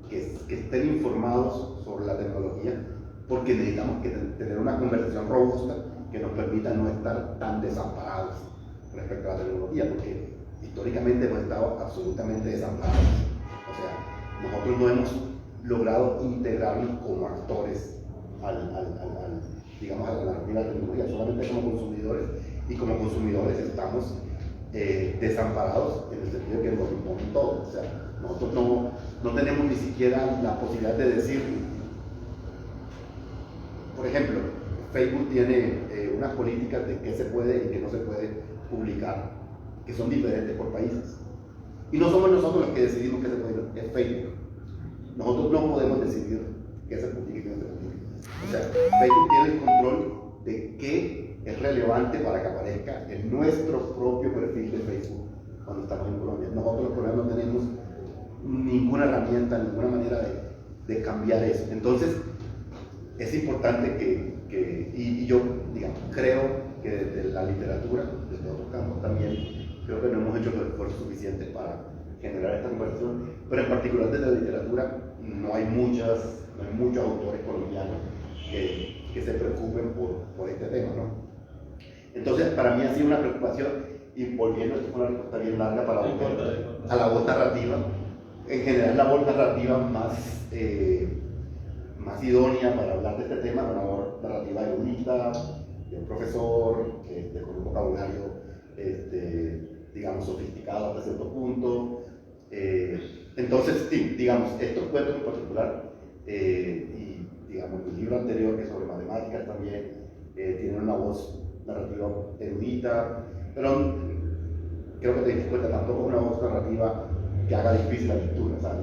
que estén informados sobre la tecnología, porque necesitamos tener una conversación robusta que nos permita no estar tan desamparados respecto a la tecnología, porque históricamente hemos estado absolutamente desamparados. O sea, nosotros no hemos logrado integrarnos como actores a la narrativa de la tecnología, solamente como consumidores, y como consumidores estamos desamparados en el sentido de que nos imponen todo. O sea, nosotros no tenemos ni siquiera la posibilidad de decir, por ejemplo, Facebook tiene unas políticas de qué se puede y qué no se puede publicar, que son diferentes por países. Y no somos nosotros los que decidimos qué se puede, es Facebook. Nosotros no podemos decidir qué se publica y qué no se publica. O sea, Facebook tiene el control de qué es relevante para que aparezca en nuestro propio perfil de Facebook cuando estamos en Colombia. Nosotros, por ejemplo, no tenemos ninguna herramienta, ninguna manera de cambiar eso. Entonces, es importante y yo, digamos, creo que desde la literatura, desde otros campos también, creo que no hemos hecho los esfuerzos suficientes para generar esta conversación, pero en particular desde la literatura no hay muchos autores colombianos que se preocupen por este tema, ¿no? Entonces, para mí ha sido una preocupación, y volviendo, esto fue una respuesta bien larga para a la voz narrativa. En general, la voz narrativa más idónea para hablar de este tema, una voz narrativa erudita, de un profesor, con un vocabulario, digamos, sofisticado hasta cierto punto. Entonces, sí, digamos, estos cuentos en particular, y digamos, mi libro anterior, que es sobre matemáticas también, tienen una voz narrativa erudita, pero creo que te diste cuenta, tampoco es una voz narrativa que haga difícil la lectura, o sea,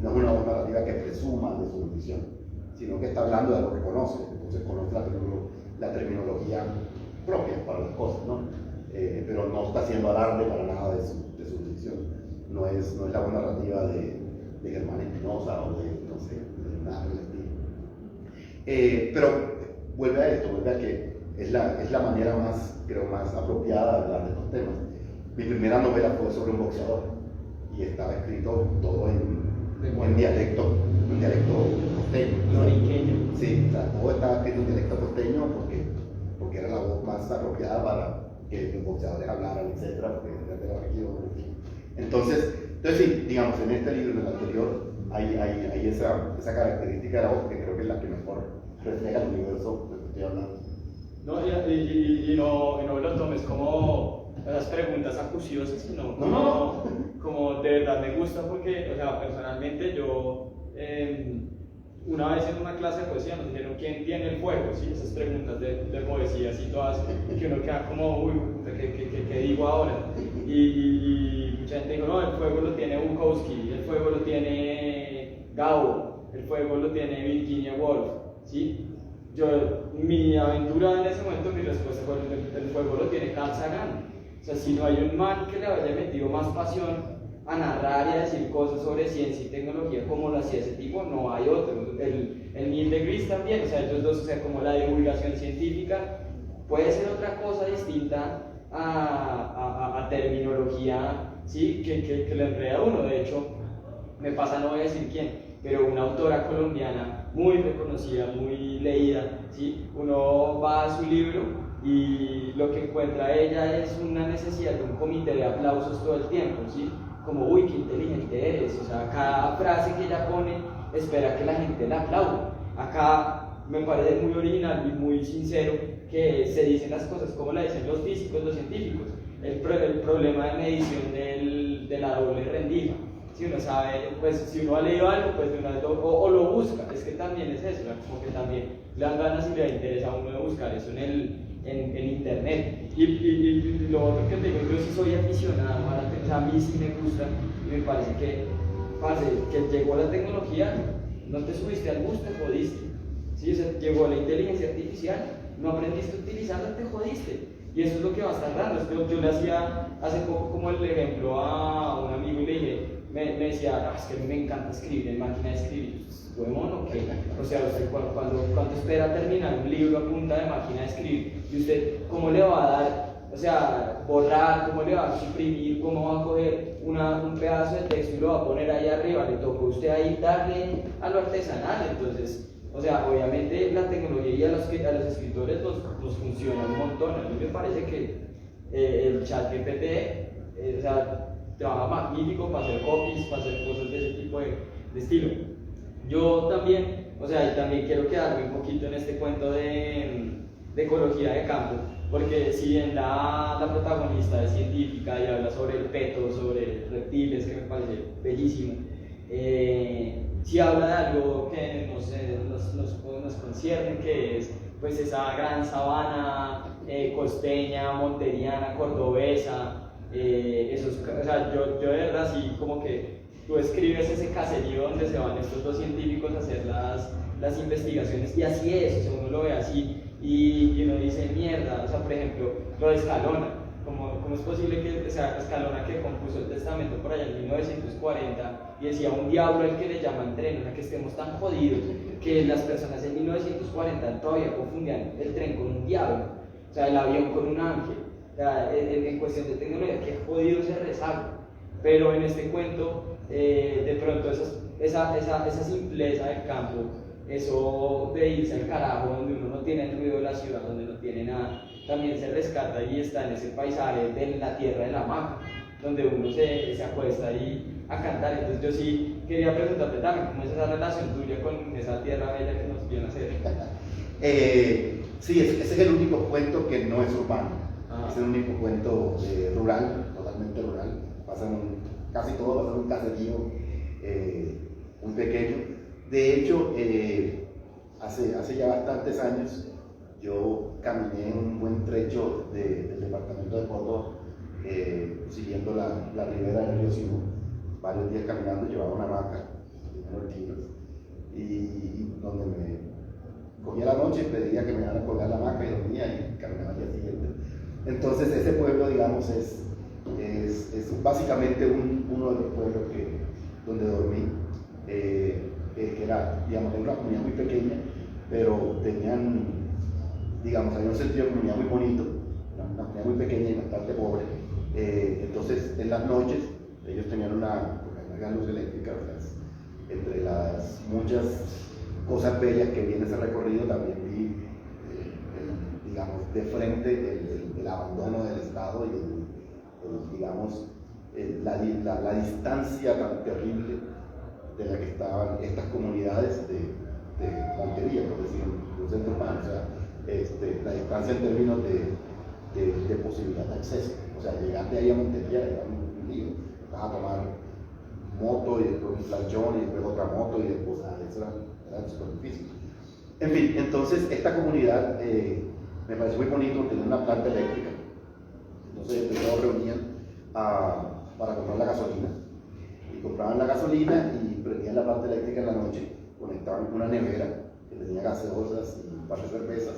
no es una voz narrativa que presuma de su erudición, sino que está hablando de algo que conoce, entonces conoce la terminología propia para las cosas, ¿no? Pero no está haciendo alarde para nada de su erudición, no es la voz narrativa de Germán Espinosa o de, no sé, de nada del estilo. Pero vuelve a esto, vuelve a que es la manera más, creo, más apropiada de hablar de estos temas. Mi primera novela fue sobre un boxeador y estaba escrito todo en dialecto costeño. Noriqueño. Sí, o sea, todo estaba escrito en dialecto costeño porque era la voz más apropiada para que los boxeadores hablaran, etcétera, porque era de la región. Entonces sí, digamos, en este libro y en el anterior hay esa característica de la voz que creo que es la que mejor refleja el universo del que estoy hablando. No, y no lo tomes como las preguntas acuciosas, sino como de verdad me gusta porque, o sea, personalmente yo, una vez en una clase de poesía nos dijeron quién tiene el fuego, ¿sí? Esas preguntas de poesía, así todas, que uno queda como, uy, ¿qué digo ahora? Y mucha gente dijo, no, el fuego lo tiene Bukowski, el fuego lo tiene Gabo, el fuego lo tiene Virginia Woolf, ¿sí? Mi aventura en ese momento, mi respuesta fue, el fuego lo tiene Carl Sagan. O sea, si no hay un man que le haya metido más pasión a narrar y a decir cosas sobre ciencia y tecnología como lo hacía ese tipo, no hay otro. El Neil deGrasse también, o sea, ellos dos, o sea, como la divulgación científica puede ser otra cosa distinta a terminología, ¿sí? que le enreda a uno. De hecho, me pasa, no voy a decir quién, pero una autora colombiana muy reconocida, muy leída, ¿sí? Uno va a su libro y lo que encuentra ella es una necesidad de un comité de aplausos todo el tiempo, ¿sí? Como, uy, qué inteligente eres, o sea, cada frase que ella pone espera que la gente la aplaude. Acá me parece muy original y muy sincero que se dicen las cosas como la dicen los físicos, los científicos. El problema de medición de la doble rendija. Si uno sabe, pues si uno ha leído algo, pues de una vez o lo busca, es que también es eso, ¿no? Como que también le dan ganas y le interesa a uno de buscar eso en internet. Y lo otro que te digo, yo sí soy aficionado a la tecnología, o sea, a mí sí me gusta y me parece que llegó la tecnología, no te subiste al bus, te jodiste. ¿Sí? O sea, llegó la inteligencia artificial, no aprendiste a utilizarla, te jodiste. Y eso es lo que va a estar dando. Yo le hacía hace poco como el ejemplo a un amigo y le dije, me decía, es que a mí me encanta escribir en máquina de escribir. Huevón, ¿o qué? O sea, usted cuando espera terminar un libro a punta de máquina de escribir, y usted, ¿cómo le va a dar? O sea, borrar, ¿cómo le va a suprimir? ¿Cómo va a coger un pedazo de texto y lo va a poner ahí arriba? Le tocó a usted ahí darle a lo artesanal. Entonces, o sea, obviamente la tecnología a los escritores nos funciona un montón. A mí me parece que el chat GPT, o sea, trabaja magnífico para hacer copies, para hacer cosas de ese tipo de estilo. Yo también, o sea, y también quiero quedarme un poquito en este cuento de ecología de campo, porque si bien la protagonista es científica y habla sobre el peto, sobre reptiles, que me parece bellísimo, si habla de algo que nos concierne, que es pues esa gran sabana costeña, monteriana, cordobesa, o sea, yo de verdad sí como que tú escribes ese caserío donde se van estos dos científicos a hacer las investigaciones y así es, o sea, uno lo ve así y uno dice mierda, o sea, por ejemplo, lo de Escalona, ¿cómo es posible que, o sea, Escalona que compuso el testamento por allá en 1940 y decía un diablo al que le llaman tren, o sea, que estemos tan jodidos que las personas en 1940 todavía confundían el tren con un diablo, o sea, el avión con un ángel, o sea, en cuestión de tecnología, qué jodido se rezaga. Pero en este cuento, de pronto esa simpleza del campo, eso de irse al carajo, donde uno no tiene el ruido de la ciudad, donde no tiene nada, también se rescata y está en ese paisaje de la tierra de la hamaca, donde uno se acuesta ahí a cantar. Entonces yo sí quería preguntarte también, ¿cómo es esa relación tuya con esa tierra bella que nos viene a hacer? Sí, ese es el único cuento que no es urbano, es el único cuento rural, totalmente rural. Casi todo pasa en un caserío muy pequeño. De hecho, hace ya bastantes años yo caminé un buen trecho del departamento de Córdoba siguiendo la ribera del río Sinú, varios días caminando, llevaba una hamaca llena de libros, y donde me cogía la noche, pedía que me dieran a colgar la hamaca y dormía y caminaba al día siguiente. Entonces ese pueblo, digamos, es básicamente uno de los pueblos donde dormí, que era, digamos, una comunidad muy pequeña, pero tenían, digamos, había un sentido de comunidad muy bonito, una comunidad muy pequeña y bastante pobre. Entonces, en las noches, ellos tenían una gran luz eléctrica, entre las muchas cosas bellas que vi en ese recorrido, también vi, digamos, de frente el abandono del Estado y digamos, la distancia tan terrible de la que estaban estas comunidades de Montería, por decir, un centro urbano, o sea, la distancia en términos de posibilidad de acceso, o sea, llegar de ahí a Montería era un lío, vas a tomar moto y después un planchón y después otra moto y después, eso era súper difícil. En fin, entonces esta comunidad me pareció muy bonito, tenía una planta eléctrica, entonces todos reunían para comprar la gasolina, y compraban la gasolina y prendían la planta eléctrica en la noche, conectaban con una nevera que tenía gaseosas y un par de cervezas,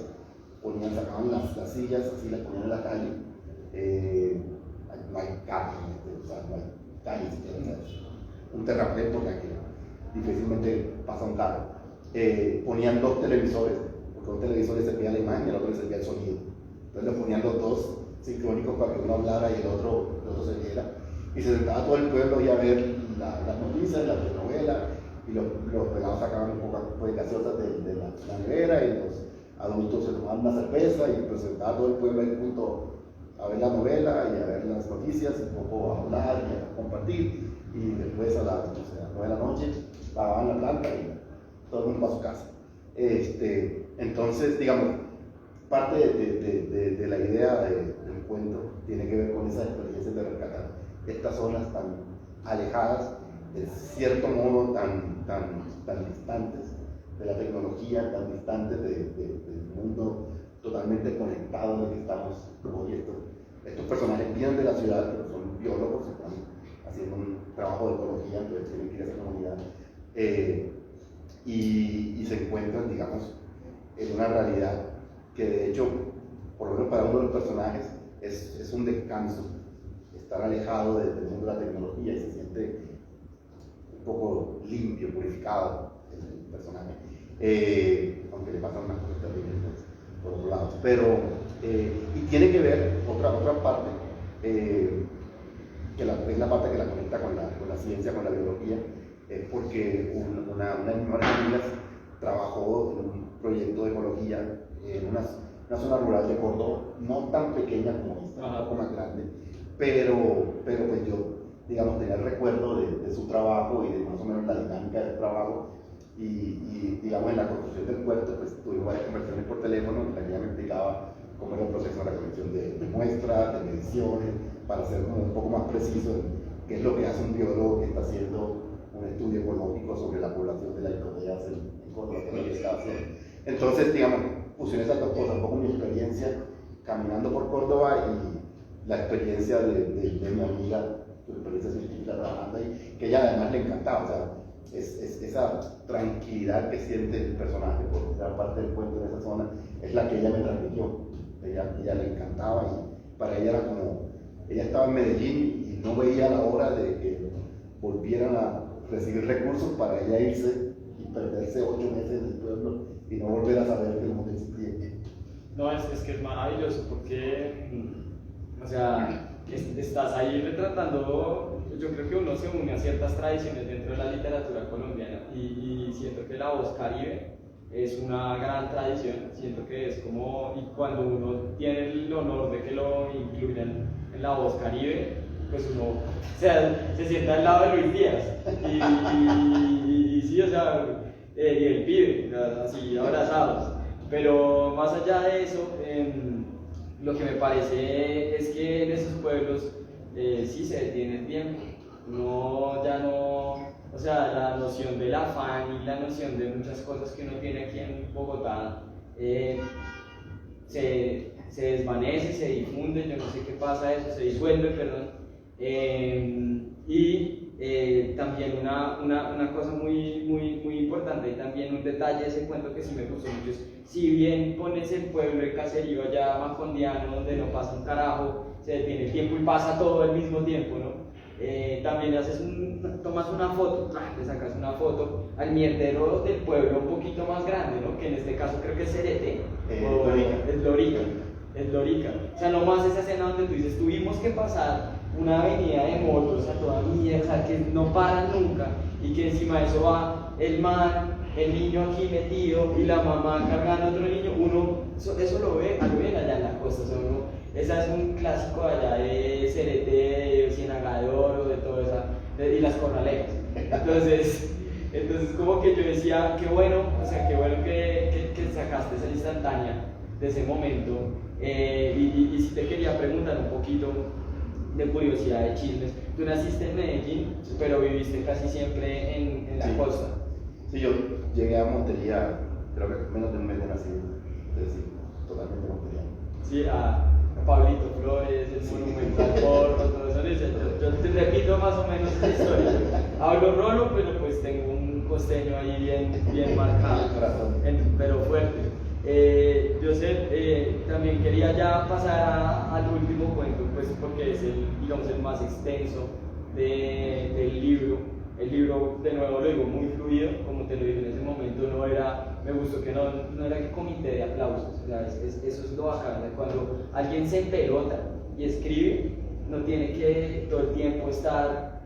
sacaban las sillas, así las ponían en la calle, no hay carro, o sea, no hay calle siquiera, un terraplén por la que difícilmente pasa un carro. Ponían dos televisores, porque un televisor le servía la imagen y el otro le servía el sonido. Entonces le ponían los dos sincrónicos para que uno hablara y el otro se viera. Y se sentaba todo el pueblo y a ver las noticias, la telenovela, y los pelados sacaban un poco de gaseosas de la nevera y los adultos se tomaban una cerveza y pues sentaba todo el pueblo ahí junto a ver la novela y a ver las noticias, un poco a hablar y a compartir, y después a las 9 de la noche pagaban la planta y todo el mundo para su casa. Entonces, digamos, parte de la idea del encuentro tiene que ver con esas experiencias de rescatar estas zonas tan alejadas, de cierto modo tan distantes de la tecnología, tan distantes del mundo totalmente conectado en el que estamos hoy. Estos personajes vienen de la ciudad, pero son biólogos, están haciendo un trabajo de ecología, entonces tienen que ir a esa comunidad, y se encuentran, digamos, en una realidad que de hecho, por lo menos para uno de los personajes, es un descanso, estar alejado del mundo de la tecnología, y se siente un poco limpio, purificado el personaje, aunque le pasan unas cosas terribles por otro lado. Pero, y tiene que ver otra parte, que es la parte que la conecta con la ciencia, con la biología, porque una de mis mejores amigas trabajó en un proyecto de ecología en una zona rural de Córdoba, no tan pequeña como esta, un poco más grande, pero pues yo, digamos, tenía el recuerdo de su trabajo y de más o menos la dinámica del trabajo, y digamos, en la construcción del puerto, pues tuvimos varias conversaciones por teléfono, en la que ella me explicaba cómo era el proceso de la colección de muestras, de mediciones, para ser como un poco más preciso en qué es lo que hace un biólogo que está haciendo un estudio ecológico sobre la población de las iconeas en Córdoba, que es lo que está haciendo. Entonces, digamos, pusieron esas dos cosas, un poco mi experiencia caminando por Córdoba y la experiencia de mi amiga, su experiencia científica trabajando ahí, que a ella además le encantaba, o sea, esa tranquilidad que siente el personaje por ser parte del puente en esa zona, es la que ella me transmitió. Ella le encantaba, y para ella era como, ella estaba en Medellín y no veía la hora de que volvieran a recibir recursos para ella irse y perderse 8 meses en el pueblo y no volver a saber que el mundo existía. No, es que es maravilloso porque, o sea, estás ahí retratando, yo creo que uno se une a ciertas tradiciones dentro de la literatura colombiana, y siento que la voz caribe es una gran tradición, siento que es como, y cuando uno tiene el honor de que lo incluyan en la voz caribe, pues uno, o sea, se sienta al lado de Luis Díaz, y sí, o sea, y el pibe, así abrazados. Pero más allá de eso, lo que me parece es que en esos pueblos sí se detiene el tiempo, ya no, o sea, la noción del afán y la noción de muchas cosas que uno tiene aquí en Bogotá se desvanece, se difunde, yo no sé qué pasa eso, se disuelve, perdón, También una cosa muy importante y también un detalle de ese cuento que sí me gustó mucho es, si bien pones el pueblo, el caserío allá macondiano, donde no pasa un carajo, se detiene el tiempo y pasa todo al mismo tiempo, ¿no? También tomas una foto, le sacas una foto al mierdero del pueblo un poquito más grande, ¿no? Que en este caso creo que es Cerete, es Lorica. O sea, nomás esa escena donde tú dices, tuvimos que pasar una avenida de motos a toda mierda, o sea, que no paran nunca, y que encima de eso va el man, el niño aquí metido y la mamá cargando a otro niño, eso lo ve allá en la costa, o sea, esa es un clásico allá de Cerete, de Ciénaga de Oro, de todo eso, y las corraleras. Entonces como que yo decía, qué bueno, o sea, qué bueno que sacaste esa instantánea de ese momento. Y si te quería preguntar un poquito de curiosidad, de chismes, tú naciste en Medellín, pero viviste casi siempre en la costa. Sí, yo llegué a Montería, creo que menos de un mes de nacido, entonces sí, totalmente Montería. Sí, a Pablito Flores, el monumento al Porro, todo eso. Yo te repito más o menos la historia. Hablo rolo, pero pues tengo un costeño ahí bien marcado, pero fuerte. Joseph, también quería ya pasar al último cuento, pues porque es el más extenso del libro. El libro, de nuevo lo digo, muy fluido, como te lo dije en ese momento, me gustó que no era que comité de aplausos, o sea, eso es lo bacán, cuando alguien se pelota y escribe, no tiene que todo el tiempo estar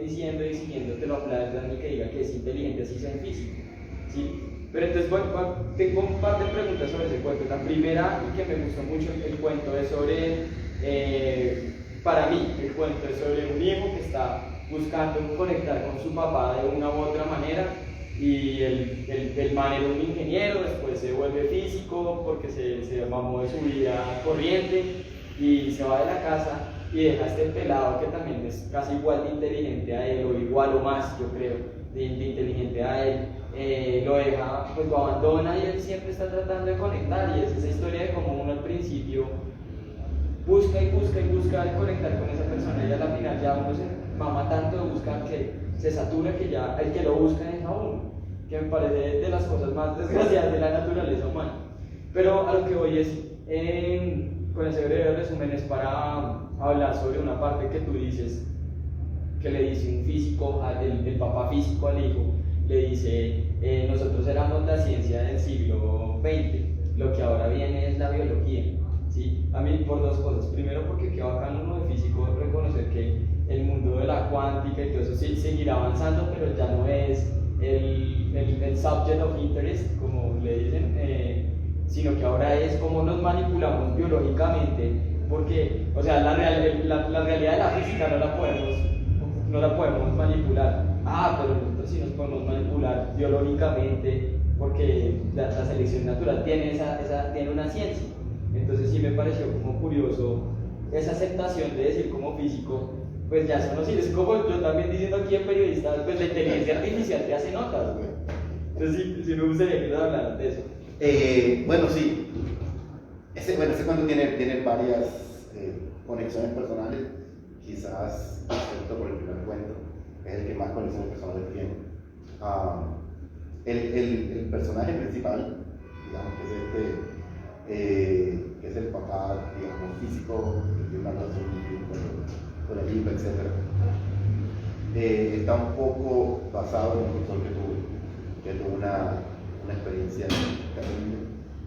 diciendo y siguiendo, te lo aplaudan ni que diga que es inteligente, así sea en físico, ¿sí? Pero entonces tengo un par de preguntas sobre ese cuento. La primera, y que me gustó mucho el cuento, es sobre, para mí, el cuento es sobre un hijo que está buscando conectar con su papá de una u otra manera, y el man era un ingeniero, después se vuelve físico porque se mamó de su vida corriente y se va de la casa y deja a este pelado que también es casi igual de inteligente a él, o igual o más, yo creo, de inteligente a él. Lo deja, pues lo abandona, y él siempre está tratando de conectar, y es esa historia de cómo uno al principio busca y busca el conectar con esa persona, y a la final ya uno se mama tanto de buscar que se satura, que ya el que lo busca es a uno, que me parece de las cosas más desgraciadas de la naturaleza humana. Pero a lo que voy es, con ese breve resumen, es para hablar sobre una parte que tú dices, que le dice un físico, el papá físico al hijo, le dice, nosotros éramos la ciencia del siglo XX, lo que ahora viene es la biología, ¿sí? A mí por dos cosas. Primero, porque qué bacán uno de físico reconocer que el mundo de la cuántica y todo eso sí seguirá avanzando, pero ya no es el subject of interest, como le dicen, sino que ahora es cómo nos manipulamos biológicamente, porque, o sea, la realidad de la física no la podemos manipular. Pero nosotros sí nos podemos manipular biológicamente, porque la selección natural tiene una ciencia. Entonces sí me pareció como curioso esa aceptación de decir como físico, pues ya son los, es como yo también diciendo aquí en periodistas, pues la inteligencia artificial te hace notas, güey. Entonces sí me gustaría que nos hablaran de eso. Bueno, sí. Ese cuento tiene varias conexiones personales, quizás, excepto por el primer cuento, es el que más conexiones personales tiene. El personaje principal, digamos, que es el papá, digamos, físico, que tiene una relación con el hijo, etc. Está un poco basado en un profesor que tuvo una experiencia terrible,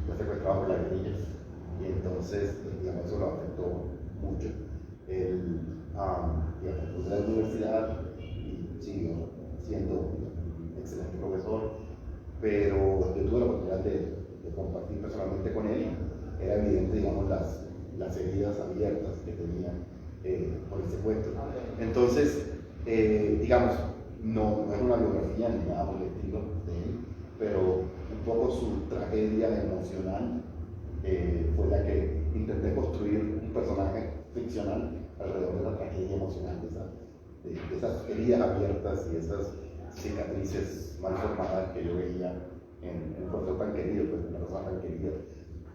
fue secuestrado por las guerrillas, y entonces, digamos, eso lo afectó mucho. Él, digamos, fue a la universidad y siguió siendo un excelente profesor, pero yo tuve la oportunidad de compartir personalmente con él, y era evidente, digamos, las heridas abiertas que tenía por el secuestro. Entonces, digamos, no es una biografía ni nada por el estilo de él, pero un poco su tragedia emocional fue la que intenté construir un personaje ficcional alrededor de la tragedia emocional de esas heridas abiertas y esas cicatrices mal formadas que yo veía en un profesor tan querido, pues, una persona tan querida.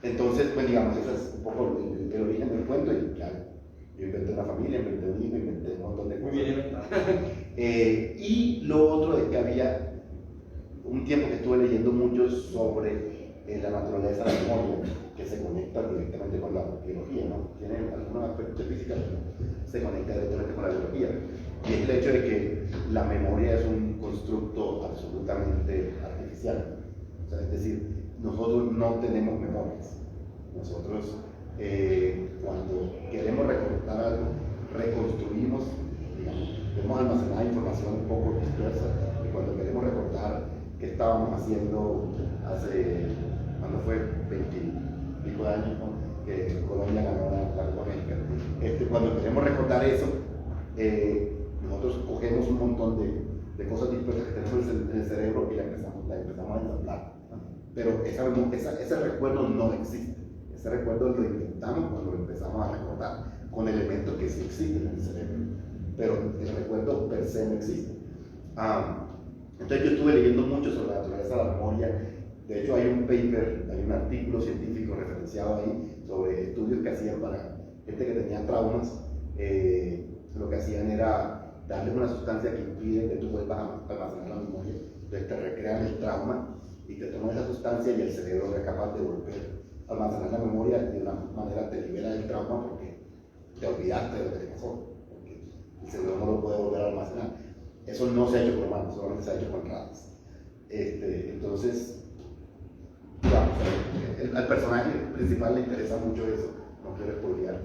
Entonces, pues digamos, ese es un poco el origen del cuento, y ya Yo inventé una familia, inventé un hijo, inventé un montón de Muy cosas. bien inventado. Y lo otro es que había un tiempo que estuve leyendo mucho sobre la naturaleza de la memoria, que se conecta directamente con la biología, ¿no? Tiene algunos aspectos de física, pero se conecta directamente con la biología. Y es el hecho de que la memoria es un constructo absolutamente artificial. O sea, es decir, nosotros no tenemos memorias. Nosotros, cuando queremos recordar algo, reconstruimos, digamos, podemos almacenar información un poco dispersa, y cuando queremos recordar qué estábamos haciendo hace, cuando fue 20 y pico de años, ¿no? Que Colombia ganó la Copa América. Cuando queremos recordar eso, nosotros cogemos un montón de cosas dispersas que tenemos en el cerebro y la empezamos a ensamblar. Pero ese recuerdo no existe. Ese recuerdo lo inventamos cuando lo empezamos a recordar con elementos que sí existen en el cerebro. Pero el recuerdo per se no existe. Entonces yo estuve leyendo mucho sobre la naturaleza de la memoria. De hecho hay un paper, hay un artículo científico referenciado ahí sobre estudios que hacían para gente que tenía traumas. Lo que hacían era darles una sustancia que impide que tú vuelvas a almacenar la memoria. Entonces te recrean el trauma y te toman esa sustancia y el cerebro es capaz de volver a almacenar la memoria y de una manera te libera del trauma porque te olvidaste de lo que te pasó, porque el cerebro no lo puede volver a almacenar. Eso no se ha hecho con humanos, solamente se ha hecho con ratas. Entonces, digamos, al personaje principal le interesa mucho eso, no quiero spoilear.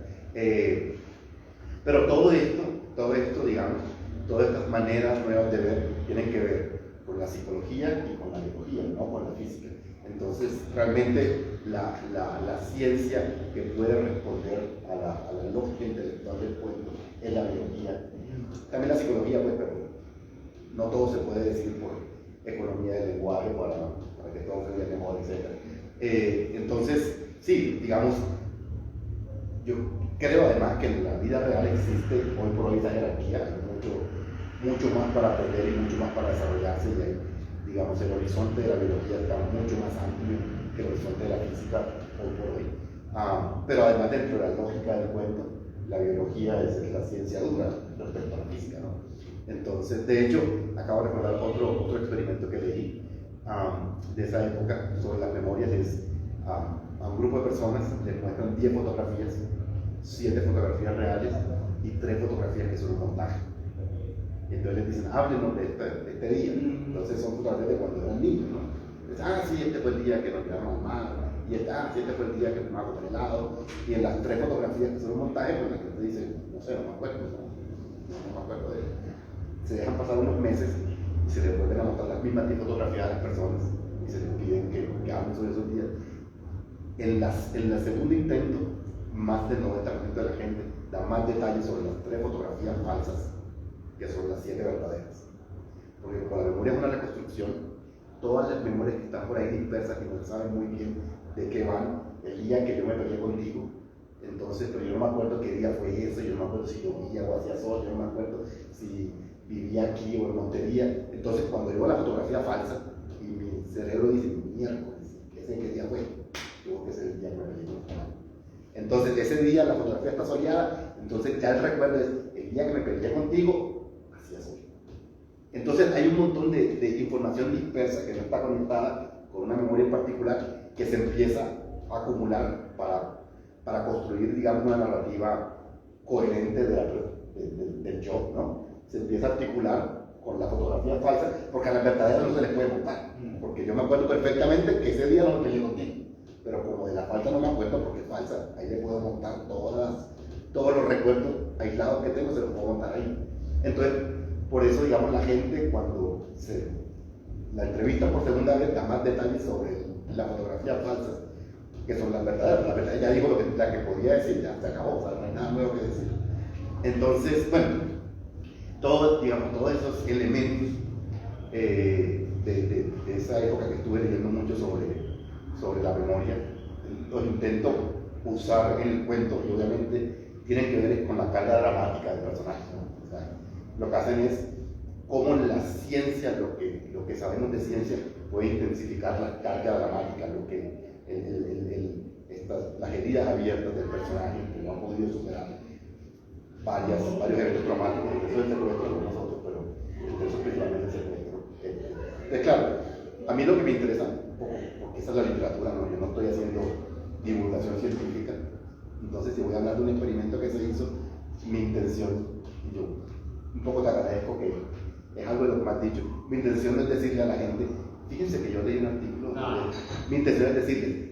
Pero todo esto, digamos, todas estas maneras nuevas de ver tienen que ver con la psicología y con la biología, no con la física. Entonces, realmente la ciencia que puede responder a la lógica intelectual del cuento es la biología. También la psicología, pues, pero no todo se puede decir por economía del lenguaje para que todo se vea mejor, etc. Entonces, sí, digamos, yo creo además que en la vida real existe hoy por hoy esa jerarquía, hay mucho más para aprender y mucho más para desarrollarse, y hay, digamos, el horizonte de la biología está mucho más amplio que el horizonte de la física hoy por hoy. Pero además, dentro de la lógica del cuento, la biología es la ciencia dura respecto a la física, ¿no? Entonces, de hecho, acabo de recordar otro experimento que leí de esa época sobre las memorias. A un grupo de personas les muestran 10 fotografías, 7 fotografías reales y 3 fotografías que son un montaje. Y entonces les dicen, háblenos de este día. Entonces son fotografías de cuando eran niños, ¿no? Entonces, sí, este fue el día que nos llevamos al mar, y sí, este fue el día que nos vamos a comer helado. Y en las 3 fotografías que son un montaje, pues la gente dice, no sé, no me acuerdo, no me acuerdo de él. Se dejan pasar unos meses y se les vuelven a mostrar las mismas 10 fotografías a las personas y se les piden que hablen sobre esos días. En el segundo intento, más del 90% de la gente da más detalles sobre las 3 fotografías falsas que sobre las 7 verdaderas. Porque como la memoria es una reconstrucción, todas las memorias que están por ahí dispersas, que no se sabe muy bien de qué van, el día que yo me peleé contigo, entonces, pero yo no me acuerdo qué día fue eso, yo no me acuerdo si llovía o hacía sol, yo no me acuerdo si vivía aquí o en Montería. Entonces, cuando yo veo la fotografía falsa y mi cerebro dice, miércoles, ¿qué día fue? Tuvo que ser el día que me peleé contigo. Entonces, ese día la fotografía está soleada, entonces ya el recuerdo es el día que me peleé contigo, hacía sol. Entonces, hay un montón de información dispersa que no está conectada con una memoria en particular que se empieza a acumular para construir, digamos, una narrativa coherente del yo, ¿no? Se empieza a articular con la fotografía falsa, porque a la verdadera no se les puede montar, porque yo me acuerdo perfectamente que ese día no me peleé contigo, pero como de la falsa no me acuerdo porque es falsa, ahí le puedo montar todos los recuerdos aislados que tengo, se los puedo montar ahí. Entonces, por eso, digamos, la gente cuando la entrevista por segunda vez da más detalles sobre la fotografía falsa que son las verdaderas. La verdad ya dijo la que podía decir, ya se acabó, o sea, no hay nada nuevo que decir. Entonces, bueno, todos esos elementos de esa época que estuve leyendo mucho sobre la memoria, los intento usar en el cuento, y obviamente tienen que ver con la carga dramática del personaje, ¿no? O sea, lo que hacen es cómo la ciencia, lo que sabemos de ciencia, puede intensificar la carga dramática, las heridas abiertas del personaje que no ha podido superar. varios eventos traumáticos, eso es el secuestro con nosotros, pero eso principalmente es el secuestro. Entonces, claro, a mí lo que me interesa un poco, porque esa es la literatura, ¿no? Yo no estoy haciendo divulgación científica, entonces si voy a hablar de un experimento que se hizo, mi intención, y yo un poco te agradezco que es algo de lo que me has dicho, mi intención es decirle a la gente, fíjense que yo leí un artículo, mi intención es decirle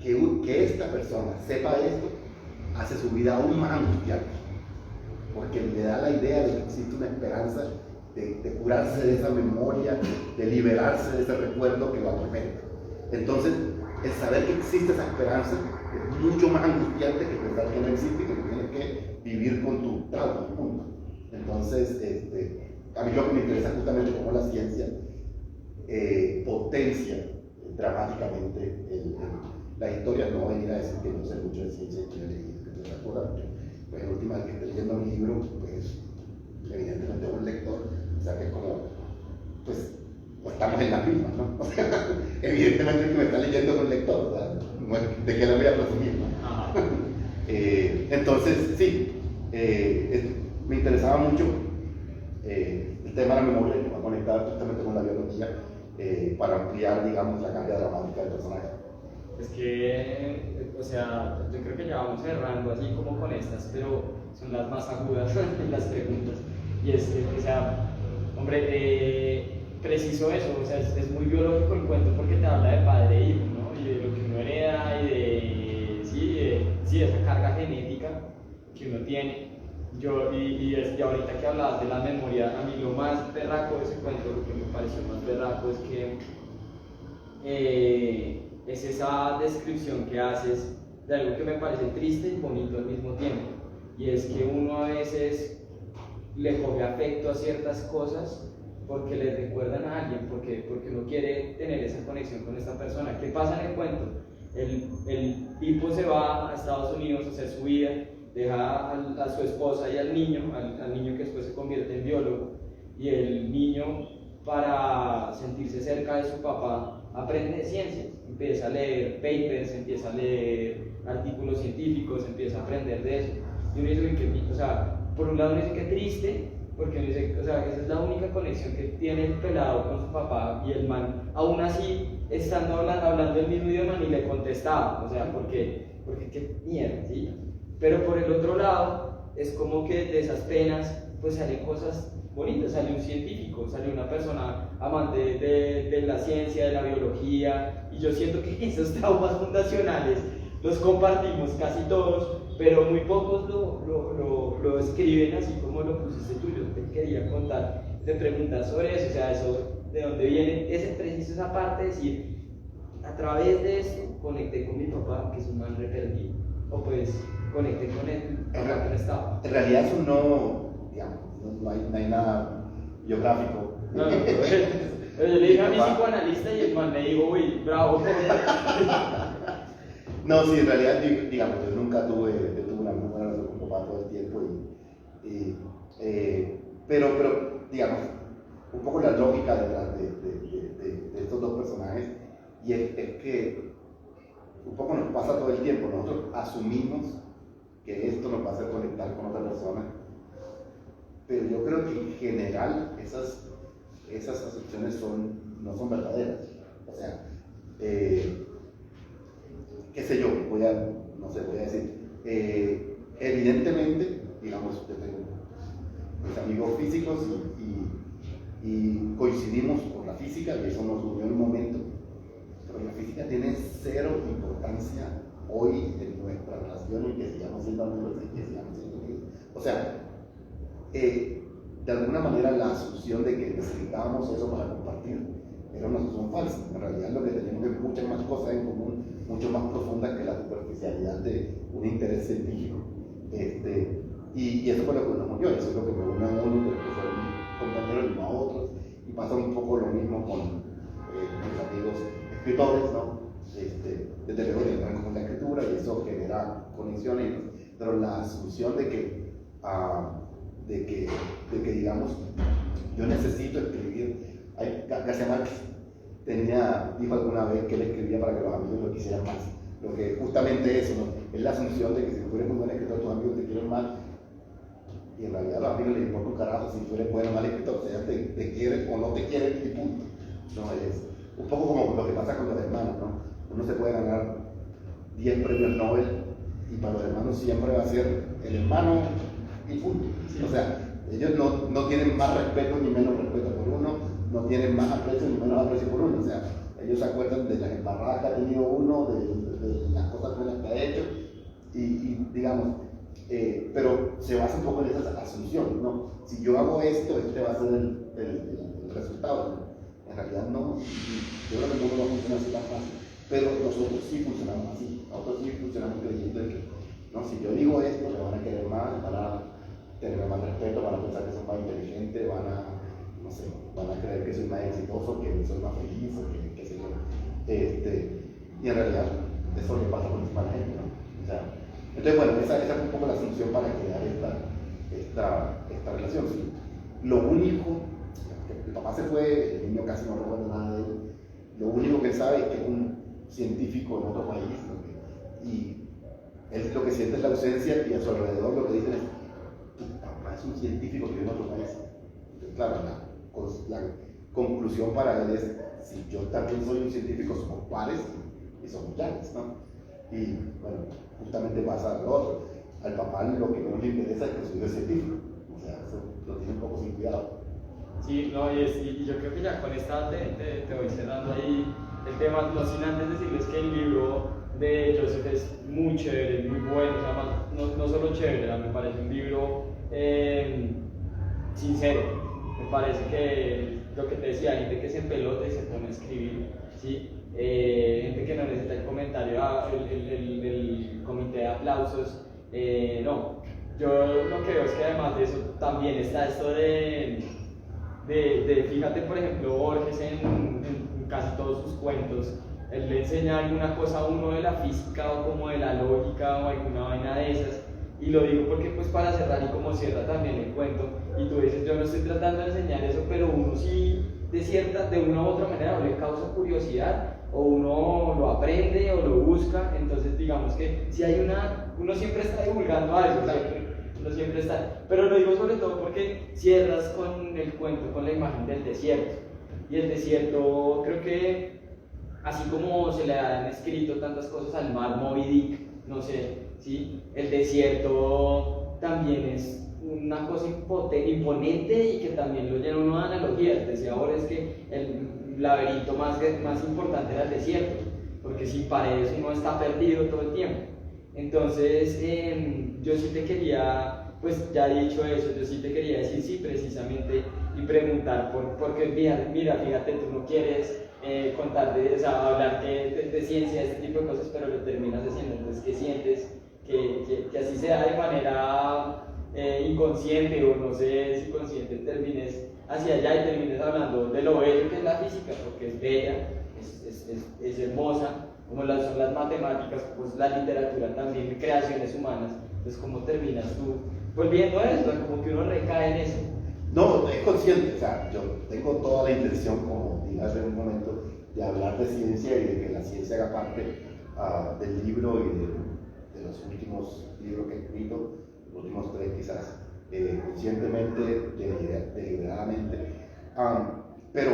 que esta persona sepa esto, hace su vida aún más angustiante, porque le da la idea de que existe una esperanza de curarse de esa memoria, de liberarse de ese recuerdo que lo atormenta. Entonces, el saber que existe esa esperanza es mucho más angustiante que pensar que no existe y que tienes que vivir con tu trauma, punto. Entonces, a mí lo que me interesa es justamente cómo la ciencia potencia dramáticamente la historia. No voy a venir a decir que no sé mucho de ciencia y que leí literatura, porque pues, la última vez que estoy leyendo un libro, pues evidentemente un lector, o sea que es como, pues estamos en las mismas, ¿no? O sea, evidentemente el que me está leyendo es un lector, o sea, ¿de qué le voy a presumir, no? Entonces, sí, me interesaba mucho el tema de la memoria, que va a conectar justamente con la biología, para ampliar, digamos, la carga dramática del personaje. Es que, o sea, yo creo que ya vamos cerrando así como con estas, pero son las más agudas las preguntas. Y o sea, hombre, preciso eso, o sea, es muy biológico el cuento porque te habla de padre e hijo, ¿no? Y de lo que uno hereda y de esa carga genética que uno tiene. Y ahorita que hablabas de la memoria, a mí lo más berraco de ese cuento, lo que me pareció más berraco es que es esa descripción que haces de algo que me parece triste y bonito al mismo tiempo. Y es que uno a veces le coge afecto a ciertas cosas porque le recuerdan a alguien, porque uno quiere tener esa conexión con esta persona. ¿Qué pasa en el cuento? El tipo se va a Estados Unidos a hacer su vida, deja a su esposa y al niño que después se convierte en biólogo, y el niño, para sentirse cerca de su papá, aprende ciencias, empieza a leer papers, empieza a leer artículos científicos, empieza a aprender de eso. Y uno dice, o sea, por un lado uno dice que triste, porque uno dice, o sea, esa es la única conexión que tiene el pelado con su papá, y el man, aún así, estando hablando el mismo idioma, ni le contestaba, o sea, porque qué mierda, ¿sí? Pero por el otro lado, es como que de esas penas, pues salen cosas bonitas, sale un científico, sale una persona amante de la ciencia, de la biología, y yo siento que esos traumas fundacionales los compartimos casi todos, pero muy pocos lo escriben así como lo pusiste tú. Yo te quería contar, te preguntas sobre eso, o sea, eso, de dónde viene ese preciso, esa parte de decir, a través de esto conecté con mi papá, que es un man re perdido, o pues conecté con él, papá que no estaba. En realidad eso no, digamos, no hay nada biográfico. No, pero yo le dije a mi psicoanalista y el man me dijo, uy, bravo. No, sí, en realidad, digamos, yo nunca tuve una muy buena relación con mi papá todo el tiempo, pero, digamos, un poco la lógica detrás de estos dos personajes, y es que un poco nos pasa todo el tiempo, nosotros asumimos que esto nos va a hacer conectar con otra persona, pero yo creo que en general esas asunciones no son verdaderas. O sea, qué sé yo, voy a decir, evidentemente, digamos, yo tengo mis amigos físicos y coincidimos por la física, y eso nos unió en un momento, pero la física tiene cero importancia hoy en nuestra relación, y que sigamos siendo amigos y que sigamos siendo amigos. O sea, de alguna manera la asunción de que necesitábamos eso para compartir era una asunción falsa. En realidad lo que tenemos es muchas más cosas en común, mucho más profundas que la superficialidad de un interés científico. Y eso fue lo que nos unió, eso es lo que me unió a uno, que fueron compañeros y no a otros. Y pasa un poco lo mismo con mis amigos escritores, ¿no? Desde luego entran con la escritura y eso genera conexiones, pero la asunción de que digamos, yo necesito escribir. García Márquez dijo alguna vez que él escribía para que los amigos lo quisieran más. Lo que justamente eso, ¿no? Es la asunción de que si tú eres muy buen escritor, tus amigos te quieren más, y en realidad a la familia le importa un carajo si tú eres bueno o mal escritor, o sea, te quieren o no te quieren y punto. No, es un poco como lo que pasa con los hermanos, ¿no? Uno se puede ganar 10 premios Nobel y para los hermanos siempre va a ser el hermano y punto. O sea, ellos no tienen más respeto ni menos respeto por uno, no tienen más aprecio ni menos aprecio por uno. O sea, ellos se acuerdan de las embarradas que ha tenido uno, de las cosas buenas que ha hecho, y digamos, pero se basa un poco en esas asunciones, ¿no? Si yo hago esto, este va a ser el resultado, ¿no? En realidad no, yo creo que el mundo no funciona así tan fácil, pero nosotros sí funcionamos así, nosotros sí funcionamos creyendo en que, ¿no? Si yo digo esto, me van a querer más, van a tener más respeto, van a pensar que soy más inteligente, van a, no sé, van a creer que soy más exitoso, que soy más feliz, o que sé yo. Y en realidad, eso es lo que pasa con la gente, ¿no? O sea, entonces, bueno, esa es un poco la solución para crear esta relación. ¿Sí? Lo único, el papá se fue, el niño casi no recuerda nada de él, lo único que sabe es que es un científico en otro país, ¿no? Y él lo que siente es la ausencia, y a su alrededor lo que dicen es: tu papá es un científico que vive en otro país. Entonces, claro, la conclusión para él es: si yo también soy un científico, somos pares y somos llaves, ¿no? Y bueno, justamente pasa lo otro. Al papá lo que no le interesa es que su hijo es científico. O sea, eso lo tiene un poco sin cuidado. Sí, no, y yo creo que ya con esta te voy cerrando ahí el tema, no sin antes decirles que el libro de Joseph es muy chévere, muy bueno, o sea, no solo chévere, me parece un libro sincero. Me parece que lo que te decía, gente que se pelota y se pone a escribir, ¿sí? Gente que no necesita el comentario, el comité de aplausos, no. Yo lo que veo es que además de eso también está esto de fíjate, por ejemplo, Borges en casi todos sus cuentos, él le enseña alguna cosa a uno de la física o como de la lógica o alguna vaina de esas, y lo digo porque pues para cerrar y como cierra también el cuento, y tú dices, yo no estoy tratando de enseñar eso, pero uno sí, de una u otra manera, o le causa curiosidad, o uno lo aprende o lo busca, entonces digamos que si hay uno siempre está divulgando algo, uno siempre está, pero lo digo sobre todo porque cierras con el cuento, con la imagen del desierto, y el desierto creo que así como se le han escrito tantas cosas al mar, Moby Dick, no sé, ¿sí? El desierto también es una cosa imponente y que también lo llena uno de analogías. Decía ahora es que el laberinto más importante era el desierto, porque sin paredes uno está perdido todo el tiempo. Entonces, yo sí te quería, pues ya he dicho eso, yo sí te quería decir sí precisamente y preguntar, porque mira, fíjate, tú no quieres contar o sea, hablar de ciencia, de este tipo de cosas, pero lo terminas haciendo. Entonces, ¿qué sientes? Que así sea de manera inconsciente o no sé si consciente, termines hacia allá y termines hablando de lo bello que es la física, porque es bella, es hermosa, como son las matemáticas, pues la literatura también, creaciones humanas. Entonces, ¿cómo terminas tú volviendo a eso? Como que uno recae en eso. No, es consciente, o sea, yo tengo toda la intención, como dije hace un momento, de hablar de ciencia y de que la ciencia haga parte del libro y de los últimos libros que he escrito, los últimos 3 quizás, conscientemente, deliberadamente, pero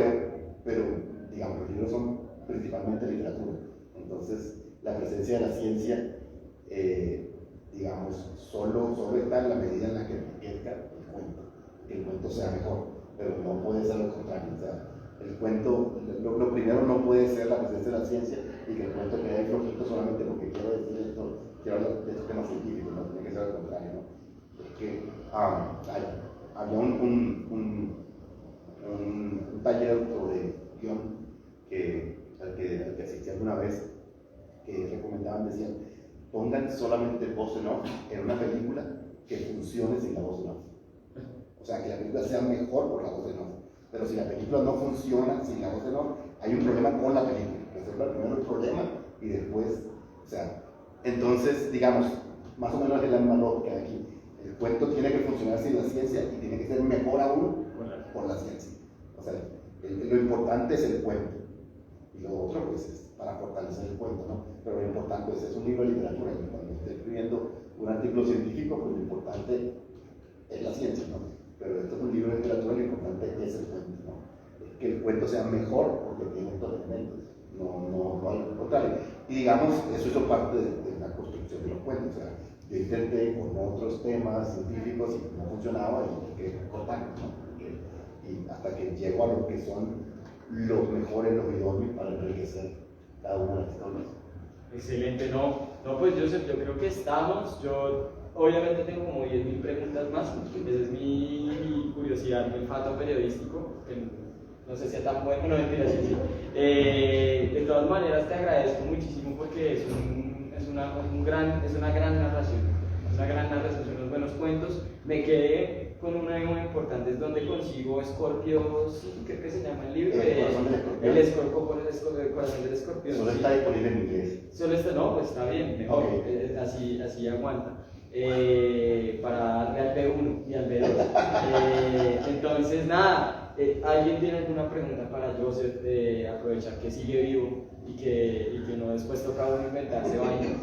digamos, los libros son principalmente literatura, entonces la presencia de la ciencia, digamos, solo está en la medida en la que enriquezca el cuento, que el cuento sea mejor, pero no puede ser lo contrario. O sea, el cuento, lo primero no puede ser la presencia de la ciencia y que el cuento quede flojito solamente porque quiero decir esto, quiero hablar de estos temas científicos, no tiene que ser lo contrario, ¿no? Es que había un taller de guión al que asistí alguna vez, que recomendaban, decían: pongan solamente voz en off en una película que funcione sin la voz en off. O sea, que la película sea mejor por la voz en off. Pero si la película no funciona sin la voz en off, hay un problema con la película. Resuelva primero el problema y después, o sea, entonces, digamos, más o menos es la misma lógica de aquí. El cuento tiene que funcionar sin la ciencia y tiene que ser mejor aún por la ciencia. O sea, lo importante es el cuento. Y lo otro, pues, es para fortalecer el cuento, ¿no? Pero lo importante es un libro de literatura. Y cuando esté escribiendo un artículo científico, pues lo importante es la ciencia. cuento sea mejor porque tiene estos elementos, no al contrario. Y digamos, eso hizo parte de la construcción de los cuentos. O sea, yo intenté con otros temas científicos y no funcionaba y que cortar, ¿no? Y hasta que llego a lo que son los mejores, los idóneos para enriquecer cada una de las historias. Excelente, no, pues Joseph, yo creo que estamos, yo obviamente tengo como 10.000 preguntas más, esa es mi curiosidad, mi olfato periodístico, que no sé si es tan bueno, no mentira, sí. De todas maneras te agradezco muchísimo porque es una gran narración, son unos buenos cuentos. Me quedé con una muy importante, es donde consigo Escorpio, sí, creo que se llama el libro, el corazón del escorpión. Solo está disponible en inglés. Solo está, no, pues está bien, mejor, Okay. Así aguanta. Para darle al B1 y al B2. Entonces, nada, ¿alguien tiene alguna pregunta para Joseph? Aprovechar que sigue vivo y que no después toca a uno inventarse vainas.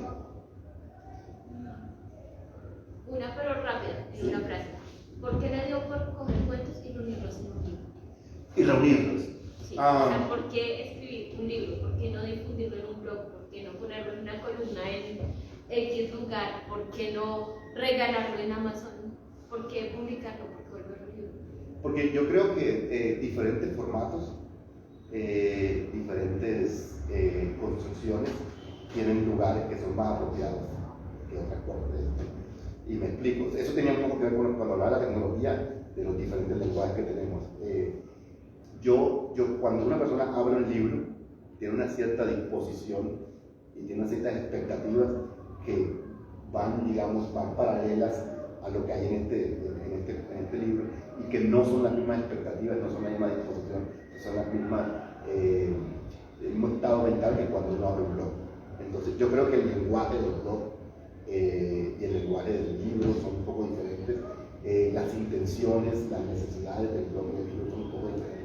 Una pero rápida, en una frase. ¿Por qué le dio por coger cuentos y reunirlos en un libro? Y reunirlos. Sí, o sea, ¿por qué escribir un libro? ¿Por qué no difundirlo en un blog? ¿Por qué no ponerlo en una columna en X lugar? ¿Por qué no regalarlo en Amazon? ¿Por qué publicarlo? ¿Por qué volverlo libro? Porque yo creo que diferentes formatos, diferentes construcciones tienen lugares que son más apropiados que otras cosas. Y me explico, eso tenía un poco que ver con cuando hablaba de la tecnología, de los diferentes lenguajes que tenemos. Cuando una persona abre un libro, tiene una cierta disposición y tiene unas ciertas expectativas que van paralelas a lo que hay en este libro y que no son las mismas expectativas, no son la misma disposición, no son las mismas, el mismo estado mental que cuando uno abre un blog. Entonces yo creo que el lenguaje de los blogs y el lenguaje del libro son un poco diferentes, las intenciones, las necesidades del blog y del libro son un poco diferentes.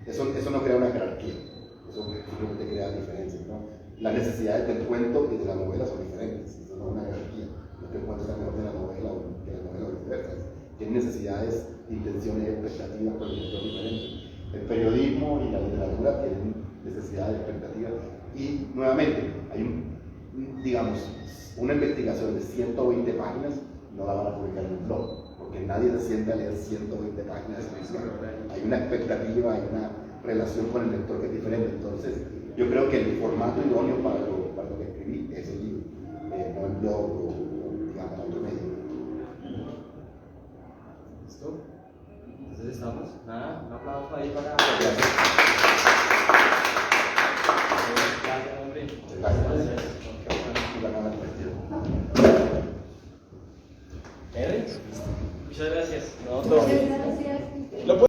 Eso no crea una jerarquía, eso simplemente crea diferencias, ¿no? Las necesidades del cuento y de la novela son diferentes, eso no es una jerarquía, no es que el cuento sea mejor que la novela o viceversa. Tienen necesidades, intenciones, expectativas con el lector diferentes. El periodismo y la literatura tienen necesidades, expectativas y nuevamente hay una investigación de 120 páginas no la van a publicar en un blog, porque nadie se siente a leer 120 páginas de investigación. Hay una expectativa, hay una relación con el lector que es diferente. Entonces, yo creo que el formato idóneo para lo que escribí es el libro, no el blog o otro medio. ¿Listo? Entonces estamos, nada, un aplauso ahí para... Gracias, hombre. Gracias. Muchas gracias. Muchas gracias.